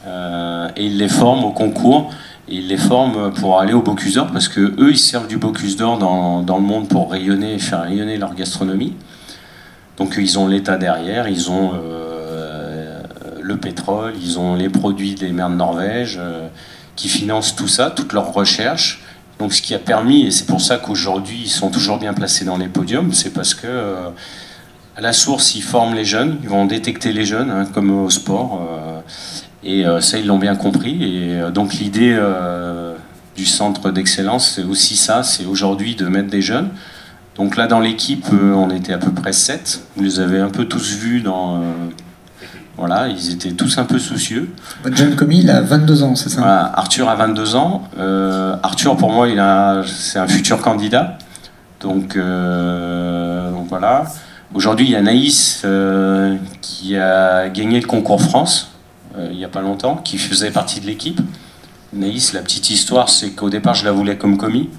Et ils les forment au concours. Et ils les forment pour aller au Bocuse d'Or, parce que eux ils servent du Bocuse d'Or dans le monde pour rayonner, faire rayonner leur gastronomie. Donc ils ont l'État derrière, ils ont le pétrole, ils ont les produits des mers de Norvège, qui financent tout ça, toutes leurs recherches. Donc ce qui a permis, et c'est pour ça qu'aujourd'hui ils sont toujours bien placés dans les podiums, c'est parce que à la source ils forment les jeunes, ils vont détecter les jeunes, hein, comme au sport, et ça ils l'ont bien compris. Et donc l'idée du centre d'excellence, c'est aussi ça, c'est aujourd'hui de mettre des jeunes. Donc là dans l'équipe, on était à peu près 7, vous les avez un peu tous vus dans... Voilà, ils étaient tous un peu soucieux. Votre jeune commis, il a 22 ans, c'est ça? Voilà, Arthur a 22 ans. Arthur, pour moi, c'est un futur candidat. Donc voilà. Aujourd'hui, il y a Naïs qui a gagné le concours France, il n'y a pas longtemps, qui faisait partie de l'équipe. Naïs, la petite histoire, c'est qu'au départ, je la voulais comme commis,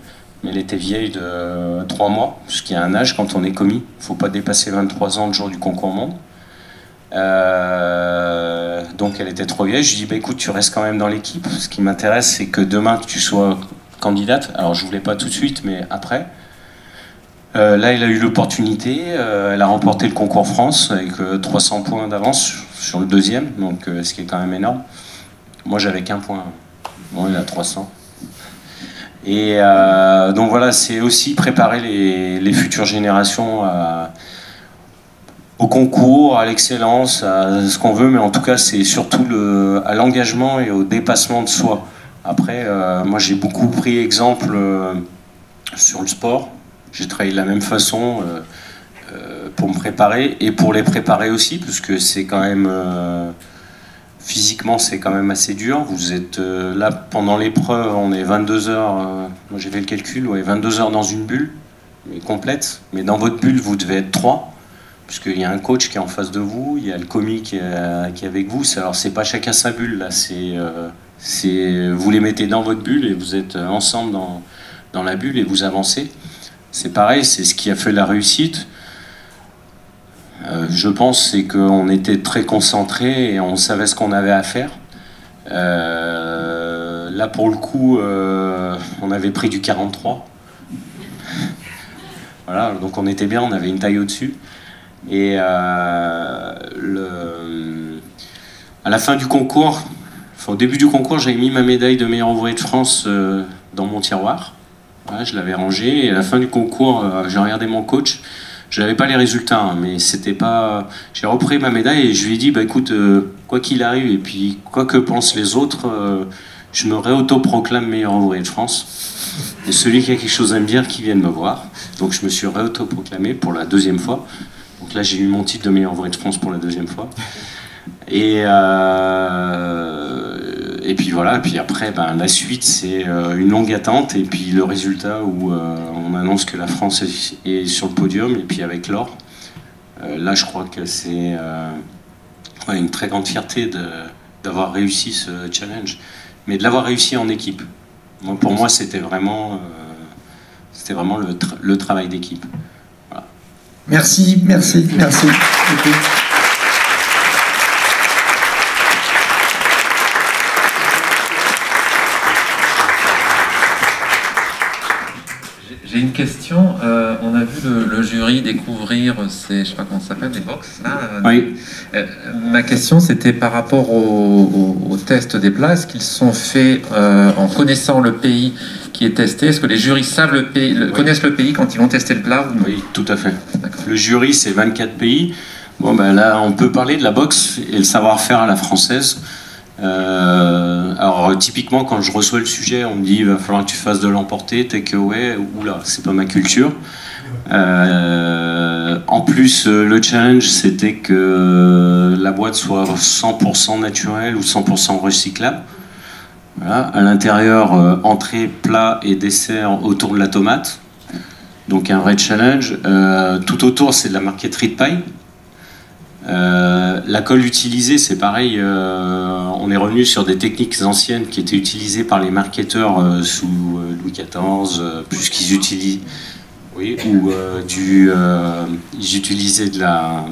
mais elle était vieille de 3 mois, puisqu'il y a un âge quand on est commis. Il ne faut pas dépasser 23 ans le jour du concours monde. Donc elle était trop vieille. Je lui dis bah écoute, tu restes quand même dans l'équipe. Ce qui m'intéresse, c'est que demain tu sois candidate. Alors je voulais pas tout de suite, mais après. Là, elle a eu l'opportunité. Elle a remporté le concours France avec 300 points d'avance sur le deuxième, donc ce qui est quand même énorme. Moi, j'avais qu'un point. Bon, il a 300. Et donc voilà, c'est aussi préparer les futures générations au concours, à l'excellence, à ce qu'on veut, mais en tout cas, c'est surtout à l'engagement et au dépassement de soi. Après, moi, j'ai beaucoup pris exemple sur le sport. J'ai travaillé de la même façon pour me préparer et pour les préparer aussi, parce que c'est quand même... physiquement, c'est quand même assez dur. Vous êtes là pendant l'épreuve, on est 22 heures, moi j'ai fait le calcul, ouais, 22 heures dans une bulle, mais complète. Mais dans votre bulle, vous devez être 3. Puisqu'il y a un coach qui est en face de vous, il y a le commis qui est avec vous. Alors c'est pas chacun sa bulle, là, vous les mettez dans votre bulle et vous êtes ensemble dans la bulle et vous avancez. C'est pareil, c'est ce qui a fait la réussite. Je pense c'est qu'on était très concentrés et on savait ce qu'on avait à faire. Là pour le coup, on avait pris du 43. Voilà, donc on était bien, on avait une taille au-dessus. Et à la fin du concours, au début du concours, j'avais mis ma médaille de meilleur ouvrier de France dans mon tiroir. Voilà, je l'avais rangée. Et à la fin du concours, j'ai regardé mon coach. Je n'avais pas les résultats, hein, mais c'était pas. J'ai repris ma médaille et je lui ai dit, bah écoute, quoi qu'il arrive et puis quoi que pensent les autres, je me réauto-proclame meilleur ouvrier de France. Et celui qui a quelque chose à me dire, qui vienne me voir. Donc je me suis réauto-proclamé pour la 2e fois. Donc là, j'ai eu mon titre de meilleur ouvrier de France pour la 2e fois. Et puis voilà, et puis après, ben, la suite, c'est une longue attente. Et puis le résultat où on annonce que la France est sur le podium, et puis avec l'or. Là, je crois que c'est une très grande fierté d'avoir réussi ce challenge. Mais de l'avoir réussi en équipe. Pour moi, c'était vraiment le travail d'équipe. Voilà. Merci. J'ai une question. On a vu le jury découvrir ces, je sais pas comment ça s'appelle, les box là. Oui. Ma question, c'était par rapport au test des plats. Est-ce qu'ils sont faits en connaissant le pays qui est testé? Est-ce que les jurys savent le pays, connaissent le pays quand ils vont tester le plat ou non? Oui, tout à fait. Le jury, c'est 24 pays. Bon, ben là, on peut parler de la boxe et le savoir-faire à la française. Alors typiquement quand je reçois le sujet, on me dit il va falloir que tu fasses de l'emporter, takeaway, oula, c'est pas ma culture. En plus le challenge c'était que la boîte soit 100% naturelle ou 100% recyclable. Voilà. À l'intérieur, entrée, plat et dessert autour de la tomate. Donc un vrai challenge. Tout autour c'est de la marqueterie de paille. La colle utilisée, c'est pareil, on est revenu sur des techniques anciennes qui étaient utilisées par les marketeurs sous Louis XIV, puisqu'ils utilisent, oui, ou ils utilisaient de la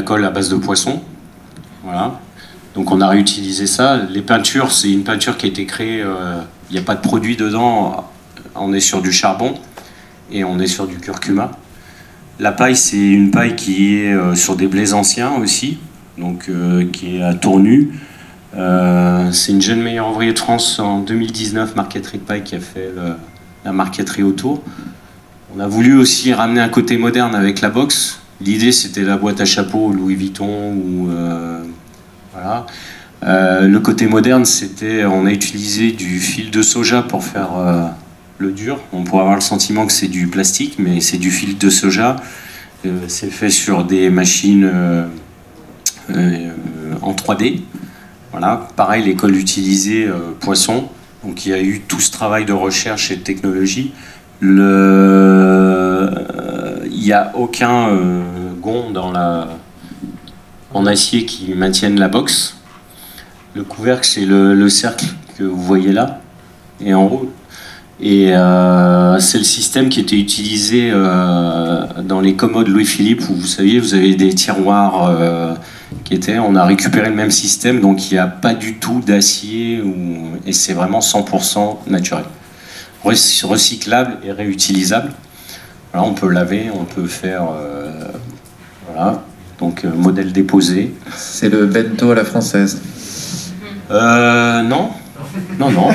colle à base de poisson. Voilà. Donc on a réutilisé ça. Les peintures, c'est une peinture qui a été créée, il n'y a pas de produit dedans, on est sur du charbon et on est sur du curcuma. La paille, c'est une paille qui est sur des blés anciens aussi. donc, qui est à Tournu. C'est une jeune meilleure ouvrier de France en 2019, Marquette Ripaille, qui a fait la marqueterie autour. On a voulu aussi ramener un côté moderne avec la boxe. L'idée, c'était la boîte à chapeau Louis Vuitton ou voilà. Le côté moderne, c'était, on a utilisé du fil de soja pour faire le dur. On pourrait avoir le sentiment que c'est du plastique, mais c'est du fil de soja. C'est fait sur des machines en 3D. Voilà. Pareil, l'école utilisait Poisson. Donc il y a eu tout ce travail de recherche et de technologie. Il n'y a aucun gond en acier qui maintienne la boxe. Le couvercle, c'est le cercle que vous voyez là, et en haut. Et c'est le système qui était utilisé dans les commodes Louis-Philippe, où vous saviez, vous avez des tiroirs on a récupéré le même système, donc il n'y a pas du tout d'acier, et c'est vraiment 100% naturel. Recyclable et réutilisable. Voilà, on peut laver, on peut faire... voilà, donc modèle déposé. C'est le bento à la française. Non. Non,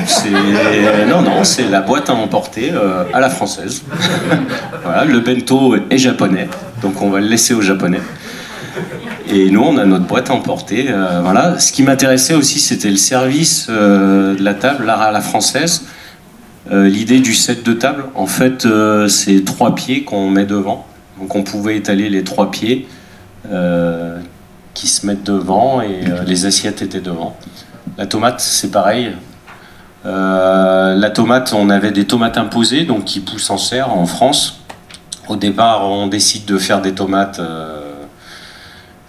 c'est la boîte à emporter à la française. Voilà, le bento est japonais, donc on va le laisser aux japonais. Et nous, on a notre boîte à emporter. Voilà. Ce qui m'intéressait aussi, c'était le service de la table, l'art à la française. L'idée du set de table, en fait, c'est 3 pieds qu'on met devant. Donc on pouvait étaler les 3 pieds qui se mettent devant, et les assiettes étaient devant. La tomate, c'est pareil. La tomate, on avait des tomates imposées, donc qui poussent en serre en France. Au départ, on décide de faire des tomates.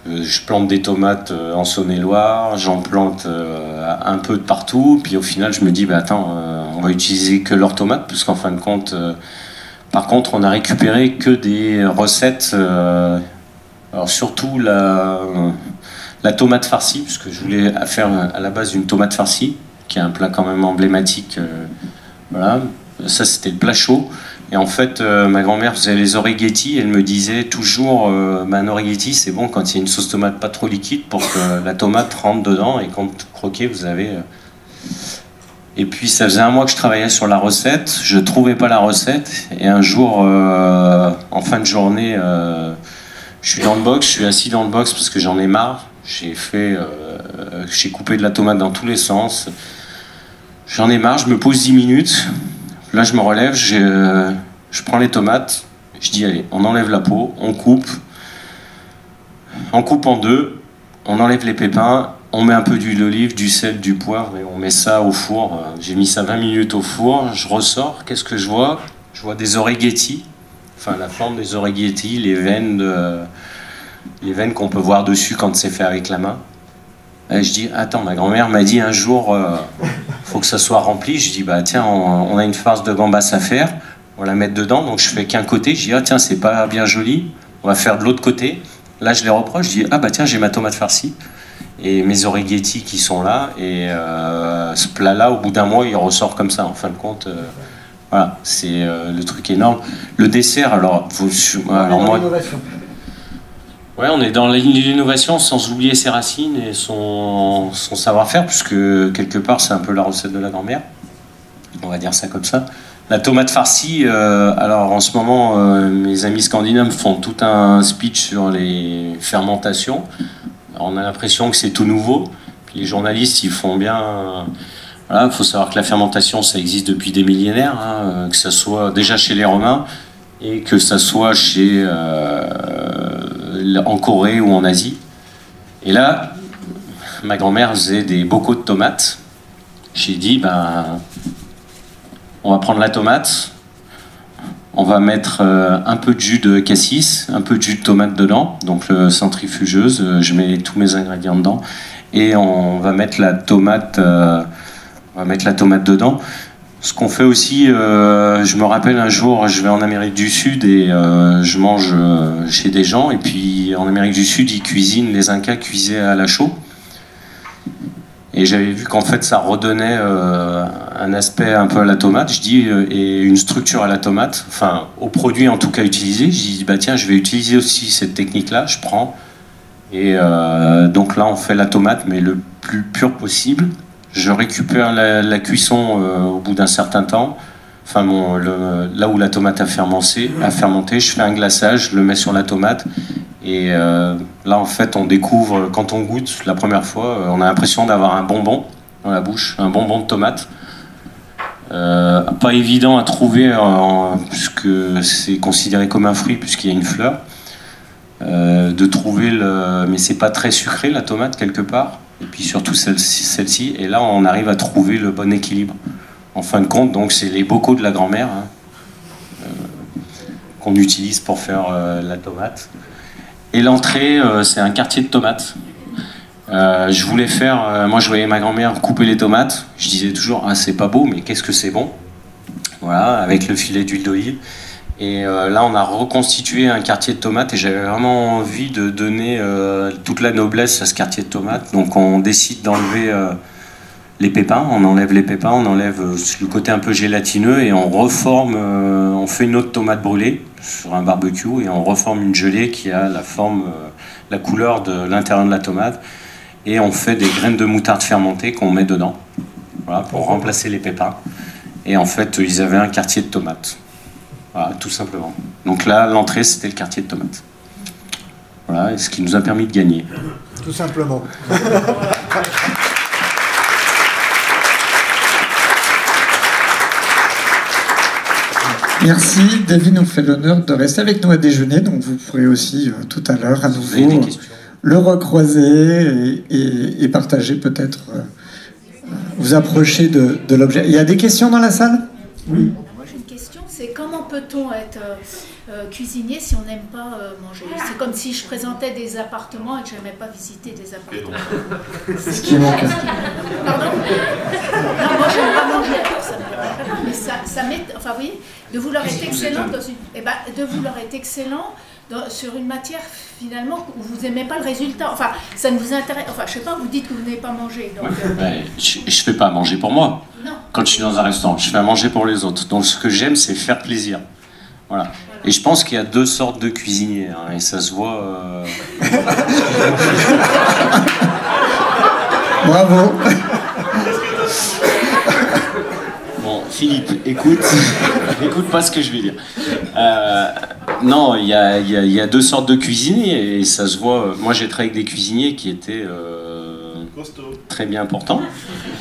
Je plante des tomates en Saône-et-Loire, j'en plante un peu de partout, puis au final je me dis, bah attends, on va utiliser que leurs tomates, parce qu'en fin de compte, par contre, on a récupéré que des recettes, alors surtout la tomate farcie, parce que je voulais faire à la base une tomate farcie, qui est un plat quand même emblématique, voilà, ça c'était le plat chaud. Et en fait, ma grand-mère faisait les orecchiette, elle me disait toujours, un orecchiette, c'est bon quand il y a une sauce tomate pas trop liquide pour que la tomate rentre dedans, et quand vous croquez, vous avez... Et puis ça faisait un mois que je travaillais sur la recette, je trouvais pas la recette, et un jour, en fin de journée, je suis dans le box, je suis assis dans le box parce que j'en ai marre, j'ai coupé de la tomate dans tous les sens, j'en ai marre, je me pose 10 minutes. Là, je me relève, je prends les tomates, je dis allez, on enlève la peau, on coupe en deux, on enlève les pépins, on met un peu d'huile d'olive, du sel, du poivre, et on met ça au four. J'ai mis ça 20 minutes au four, je ressors, qu'est-ce que je vois? Je vois des orecchiette, enfin la forme des orecchiette, les veines qu'on peut voir dessus quand c'est fait avec la main. Et je dis, attends, ma grand-mère m'a dit un jour, faut que ça soit rempli. Je dis, bah tiens, on a une farce de gambas à faire, on va la mettre dedans, donc je fais qu'un côté. Je dis, ah tiens, c'est pas bien joli, on va faire de l'autre côté. Là, je les reproche, je dis, ah bah tiens, j'ai ma tomate farcie et mes orecchiette qui sont là, et ce plat-là, au bout d'un mois, il ressort comme ça, en fin de compte. Voilà, c'est le truc énorme. Le dessert, alors moi... Ouais, on est dans l'innovation sans oublier ses racines et son savoir-faire, puisque quelque part c'est un peu la recette de la grand-mère, on va dire ça comme ça. La tomate farcie, alors en ce moment mes amis scandinaves font tout un speech sur les fermentations. Alors, on a l'impression que c'est tout nouveau, puis les journalistes ils font bien... Voilà, il faut savoir que la fermentation ça existe depuis des millénaires, hein, que ça soit déjà chez les Romains et que ça soit en Corée ou en Asie. Et là, ma grand-mère faisait des bocaux de tomates. J'ai dit, on va prendre la tomate, on va mettre un peu de jus de cassis, un peu de jus de tomate dedans, donc le centrifugeuse, je mets tous mes ingrédients dedans, et on va mettre la tomate, dedans. Ce qu'on fait aussi, je me rappelle un jour, je vais en Amérique du Sud et je mange chez des gens, et puis en Amérique du Sud, ils cuisinent, les Incas cuisaient à la chaux. Et j'avais vu qu'en fait, ça redonnait un aspect un peu à la tomate, je dis, et une structure à la tomate, enfin, au produit en tout cas utilisé. Je dis, bah tiens, je vais utiliser aussi cette technique-là, je prends, Et donc là, on fait la tomate, mais le plus pur possible. Je récupère la cuisson au bout d'un certain temps. Enfin, là où la tomate a fermenté, je fais un glaçage, je le mets sur la tomate. Et là, en fait, on découvre, quand on goûte la première fois, on a l'impression d'avoir un bonbon dans la bouche, un bonbon de tomate. Pas évident à trouver, puisque c'est considéré comme un fruit, puisqu'il y a une fleur. De trouver mais c'est pas très sucré, la tomate, quelque part. Et puis surtout celle-ci. Et là, on arrive à trouver le bon équilibre. En fin de compte, donc c'est les bocaux de la grand-mère qu'on utilise pour faire la tomate. Et l'entrée, c'est un quartier de tomates. Je voulais faire, moi je voyais ma grand-mère couper les tomates. Je disais toujours, ah c'est pas beau, mais qu'est-ce que c'est bon. Voilà, avec le filet d'huile d'olive. Et là, on a reconstitué un quartier de tomates et j'avais vraiment envie de donner toute la noblesse à ce quartier de tomates. Donc on décide d'enlever les pépins, on enlève les pépins, on enlève le côté un peu gélatineux et on reforme, on fait une autre tomate brûlée sur un barbecue et on reforme une gelée qui a la forme, la couleur de l'intérieur de la tomate. Et on fait des graines de moutarde fermentées qu'on met dedans, voilà, pour remplacer les pépins. Et en fait, ils avaient un quartier de tomates. Voilà, tout simplement. Donc là, l'entrée, c'était le quartier de tomates. Voilà, et ce qui nous a permis de gagner. Tout simplement. Merci. David nous fait l'honneur de rester avec nous à déjeuner, donc vous pourrez aussi tout à l'heure à nouveau le recroiser et partager peut-être, vous approcher de l'objet. Il y a des questions dans la salle? Oui. C'est comment peut-on être cuisinier si on n'aime pas manger? C'est comme si je présentais des appartements et que je n'aimais pas visiter des appartements. Ce qui manque. Pardon? Non, moi je n'aime pas manger, alors ça ne me dérangerait pas, mais ça m'est... Enfin, vous voyez, de vouloir être excellent dans une... Eh ben, de vouloir être excellent sur une matière, finalement, où vous n'aimez pas le résultat. Enfin, ça ne vous intéresse... Enfin, je ne sais pas, vous dites que vous n'avez pas mangé. Donc, je ne fais pas à manger pour moi. Non. Quand je suis dans un restaurant, je fais à manger pour les autres. Donc ce que j'aime, c'est faire plaisir. Voilà. Et je pense qu'il y a deux sortes de cuisiniers, hein, et ça se voit... Bravo. Bon, Philippe, écoute pas ce que je vais dire. Non, il y a deux sortes de cuisiniers, et ça se voit... Moi, j'ai travaillé avec des cuisiniers qui étaient... très bien importants.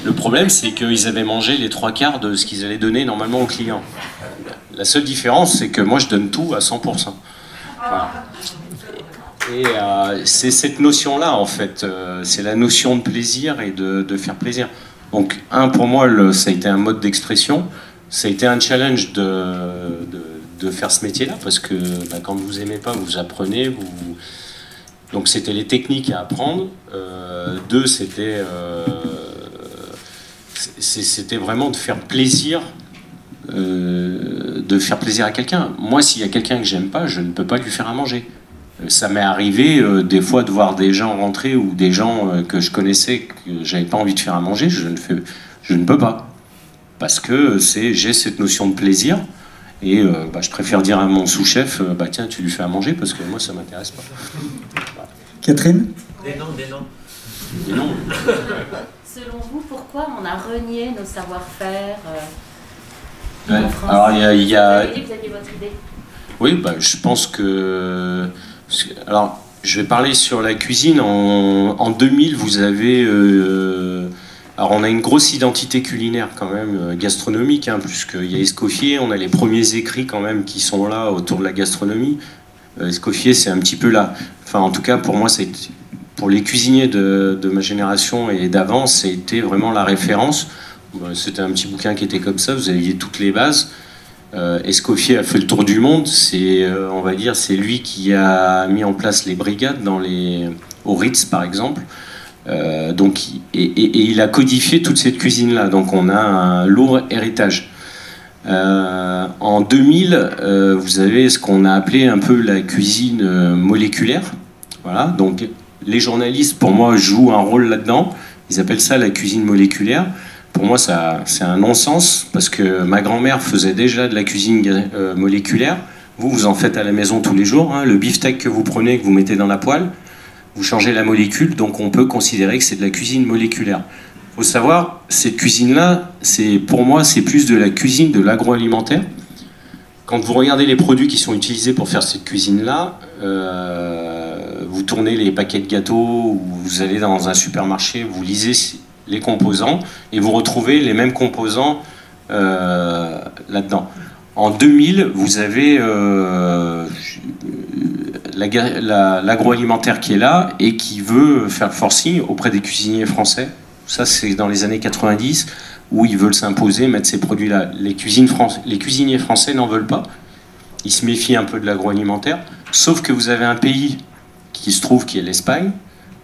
Le problème, c'est qu'ils avaient mangé les 3/4 de ce qu'ils allaient donner normalement aux clients. La seule différence, c'est que moi, je donne tout à 100%. Voilà. Et c'est cette notion-là, en fait. C'est la notion de plaisir et de faire plaisir. Donc, pour moi, ça a été un mode d'expression. Ça a été un challenge de faire ce métier-là, parce que quand vous aimez pas, vous apprenez, Donc c'était les techniques à apprendre. Deux, c'était vraiment de faire plaisir, à quelqu'un. Moi, s'il y a quelqu'un que j'aime pas, je ne peux pas lui faire à manger. Ça m'est arrivé des fois de voir des gens rentrer ou des gens que je connaissais que j'avais pas envie de faire à manger. Je ne peux pas, parce que j'ai cette notion de plaisir. Et je préfère dire à mon sous-chef, tiens, tu lui fais à manger, parce que moi, ça m'intéresse pas. Voilà. Catherine? Des noms. Des noms. Selon vous, pourquoi on a renié nos savoir-faire en France? Alors, vous aviez votre idée? Oui, je pense que... Alors, je vais parler sur la cuisine. En 2000, vous avez... Alors on a une grosse identité culinaire quand même, gastronomique, hein, puisqu'il y a Escoffier, on a les premiers écrits quand même qui sont là autour de la gastronomie. Escoffier, c'est un petit peu là. Enfin, en tout cas, pour moi, pour les cuisiniers de ma génération et d'avant, c'était vraiment la référence. C'était un petit bouquin qui était comme ça, vous aviez toutes les bases. Escoffier a fait le tour du monde, on va dire, c'est lui qui a mis en place les brigades au Ritz, par exemple. Et il a codifié toute cette cuisine-là, donc on a un lourd héritage. En 2000, vous avez ce qu'on a appelé un peu la cuisine moléculaire. Voilà, donc les journalistes, pour moi, jouent un rôle là-dedans. Ils appellent ça la cuisine moléculaire. Pour moi, c'est un non-sens, parce que ma grand-mère faisait déjà de la cuisine moléculaire. Vous en faites à la maison tous les jours, hein. Le beefsteak que vous prenez, que vous mettez dans la poêle, vous changez la molécule, donc on peut considérer que c'est de la cuisine moléculaire. Il faut savoir, cette cuisine-là, pour moi, c'est plus de la cuisine de l'agroalimentaire. Quand vous regardez les produits qui sont utilisés pour faire cette cuisine-là, vous tournez les paquets de gâteaux, ou vous allez dans un supermarché, vous lisez les composants, et vous retrouvez les mêmes composants là-dedans. En 2000, vous avez l'agroalimentaire qui est là et qui veut faire forcing auprès des cuisiniers français. Ça, c'est dans les années 90, où ils veulent s'imposer, mettre ces produits-là. Les cuisiniers français n'en veulent pas. Ils se méfient un peu de l'agroalimentaire. Sauf que vous avez un pays qui se trouve, qui est l'Espagne,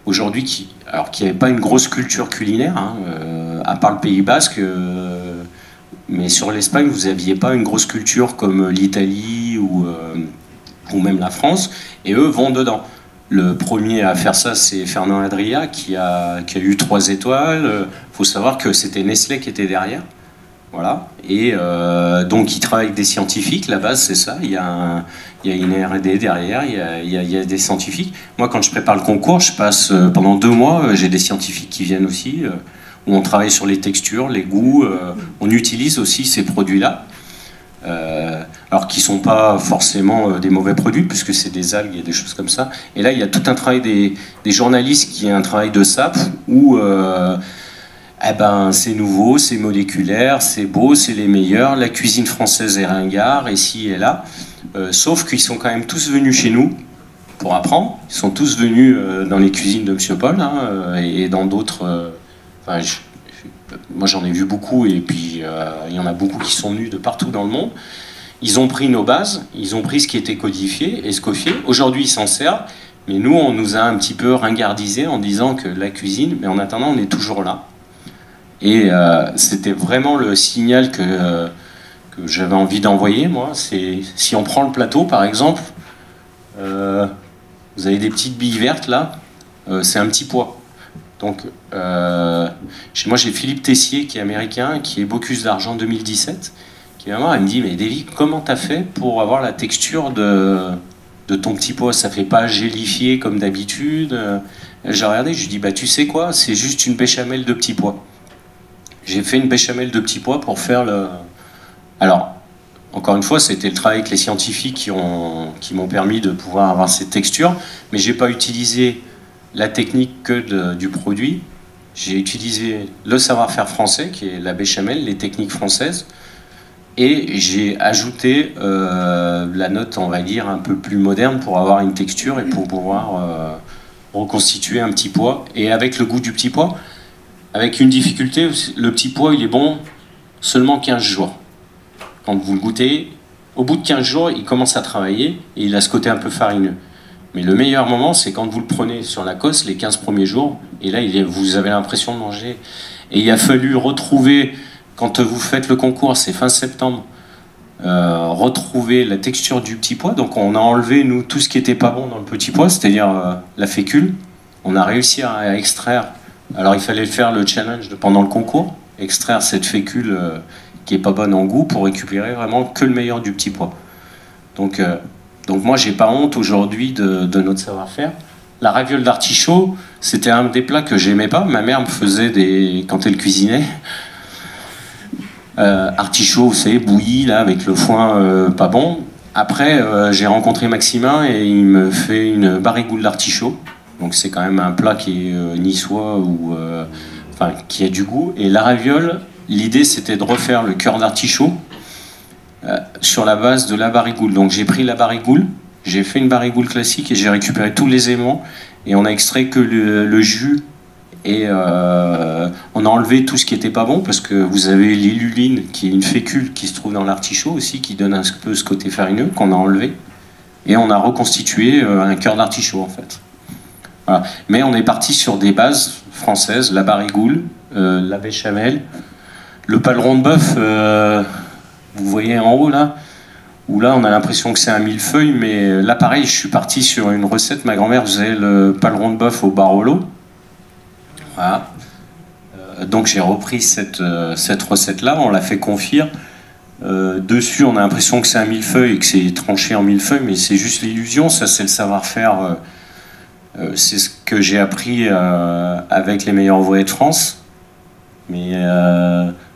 aujourd'hui, qui n'avait pas une grosse culture culinaire, hein, à part le Pays Basque, mais sur l'Espagne, vous n'aviez pas une grosse culture comme l'Italie ou même la France, et eux vont dedans. Le premier à faire ça, c'est Fernand Adria, qui a eu 3 étoiles. Il faut savoir que c'était Nestlé qui était derrière. Voilà. Et donc, il travaille avec des scientifiques. La base, c'est ça. Il y a une R&D derrière, il y a des scientifiques. Moi, quand je prépare le concours, je passe pendant 2 mois, j'ai des scientifiques qui viennent aussi, où on travaille sur les textures, les goûts. On utilise aussi ces produits-là. Alors qui ne sont pas forcément des mauvais produits, puisque c'est des algues et des choses comme ça. Et là, il y a tout un travail des journalistes qui est un travail de sape, où c'est nouveau, c'est moléculaire, c'est beau, c'est les meilleurs, la cuisine française est ringard, ici et là. Sauf qu'ils sont quand même tous venus chez nous pour apprendre. Ils sont tous venus dans les cuisines de Monsieur Paul, hein, et dans d'autres... moi j'en ai vu beaucoup, et puis il y en a beaucoup qui sont venus de partout dans le monde. Ils ont pris nos bases, ils ont pris ce qui était codifié, escoffié. Aujourd'hui ils s'en servent, mais nous on nous a un petit peu ringardisé en disant que la cuisine, mais en attendant on est toujours là. Et c'était vraiment le signal que j'avais envie d'envoyer, moi. C'est si on prend le plateau par exemple, vous avez des petites billes vertes là, c'est un petit pois. Donc, chez moi, j'ai Philippe Tessier, qui est américain, qui est Bocuse d'Argent 2017, qui vient voir, il me dit, mais Davy, comment t'as fait pour avoir la texture de ton petit pois? Ça fait pas gélifier comme d'habitude. J'ai regardé, je lui dis, bah tu sais quoi, c'est juste une béchamel de petits pois. J'ai fait une béchamel de petits pois pour faire le... Alors, encore une fois, c'était le travail avec les scientifiques qui m'ont permis de pouvoir avoir cette texture, mais j'ai pas utilisé la technique que du produit. J'ai utilisé le savoir-faire français, qui est la béchamel, les techniques françaises, et j'ai ajouté la note, on va dire, un peu plus moderne pour avoir une texture et pour pouvoir reconstituer un petit pois. Et avec le goût du petit pois, avec une difficulté, le petit pois, il est bon seulement 15 jours. Quand vous le goûtez, au bout de 15 jours, il commence à travailler et il a ce côté un peu farineux. Mais le meilleur moment, c'est quand vous le prenez sur la cosse, les 15 premiers jours, et là, vous avez l'impression de manger. Et il a fallu retrouver, quand vous faites le concours, c'est fin septembre, retrouver la texture du petit pois. Donc on a enlevé, nous, tout ce qui n'était pas bon dans le petit pois, c'est-à-dire la fécule. On a réussi à extraire, alors il fallait faire le challenge pendant le concours, extraire cette fécule qui n'est pas bonne en goût pour récupérer vraiment que le meilleur du petit pois. Donc moi, j'ai pas honte aujourd'hui de notre savoir-faire. La raviole d'artichaut, c'était un des plats que j'aimais pas. Ma mère me faisait quand elle cuisinait. Artichaut, vous savez, bouilli, là, avec le foin pas bon. Après, j'ai rencontré Maximin et il me fait une barigoule d'artichaut. Donc c'est quand même un plat qui est niçois, qui a du goût. Et la raviole, l'idée, c'était de refaire le cœur d'artichaut sur la base de la barigoule. Donc j'ai pris la barigoule, j'ai fait une barigoule classique et j'ai récupéré tous les éléments et on a extrait que le jus et on a enlevé tout ce qui n'était pas bon parce que vous avez l'illuline qui est une fécule qui se trouve dans l'artichaut aussi qui donne un peu ce côté farineux qu'on a enlevé et on a reconstitué un cœur d'artichaut en fait. Voilà. Mais on est parti sur des bases françaises, la barigoule, la béchamel, le paleron de bœuf. Vous voyez en haut là, où là on a l'impression que c'est un millefeuille, mais là pareil, je suis parti sur une recette. Ma grand-mère faisait le paleron de bœuf au barolo. Voilà. Donc j'ai repris cette recette-là, on l'a fait confire. Dessus, on a l'impression que c'est un millefeuille et que c'est tranché en millefeuille, mais c'est juste l'illusion. Ça, c'est le savoir-faire C'est ce que j'ai appris avec les meilleurs ouvriers de France. Mais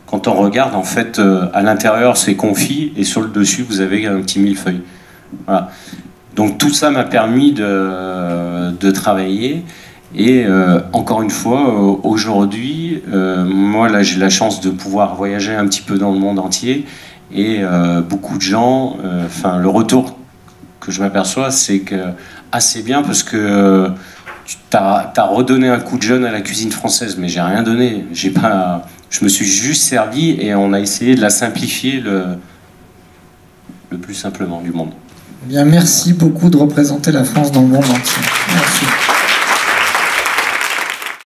quand on regarde, en fait, à l'intérieur, c'est confit et sur le dessus, vous avez un petit millefeuille. Voilà. Donc tout ça m'a permis de travailler. Et encore une fois, aujourd'hui, moi, là, j'ai la chance de pouvoir voyager un petit peu dans le monde entier. Et beaucoup de gens, le retour que je m'aperçois, c'est que assez bien parce que t'as redonné un coup de jeune à la cuisine française, mais j'ai rien donné. Je me suis juste servi et on a essayé de la simplifier le plus simplement du monde. Bien, merci beaucoup de représenter la France dans le monde entier. Merci.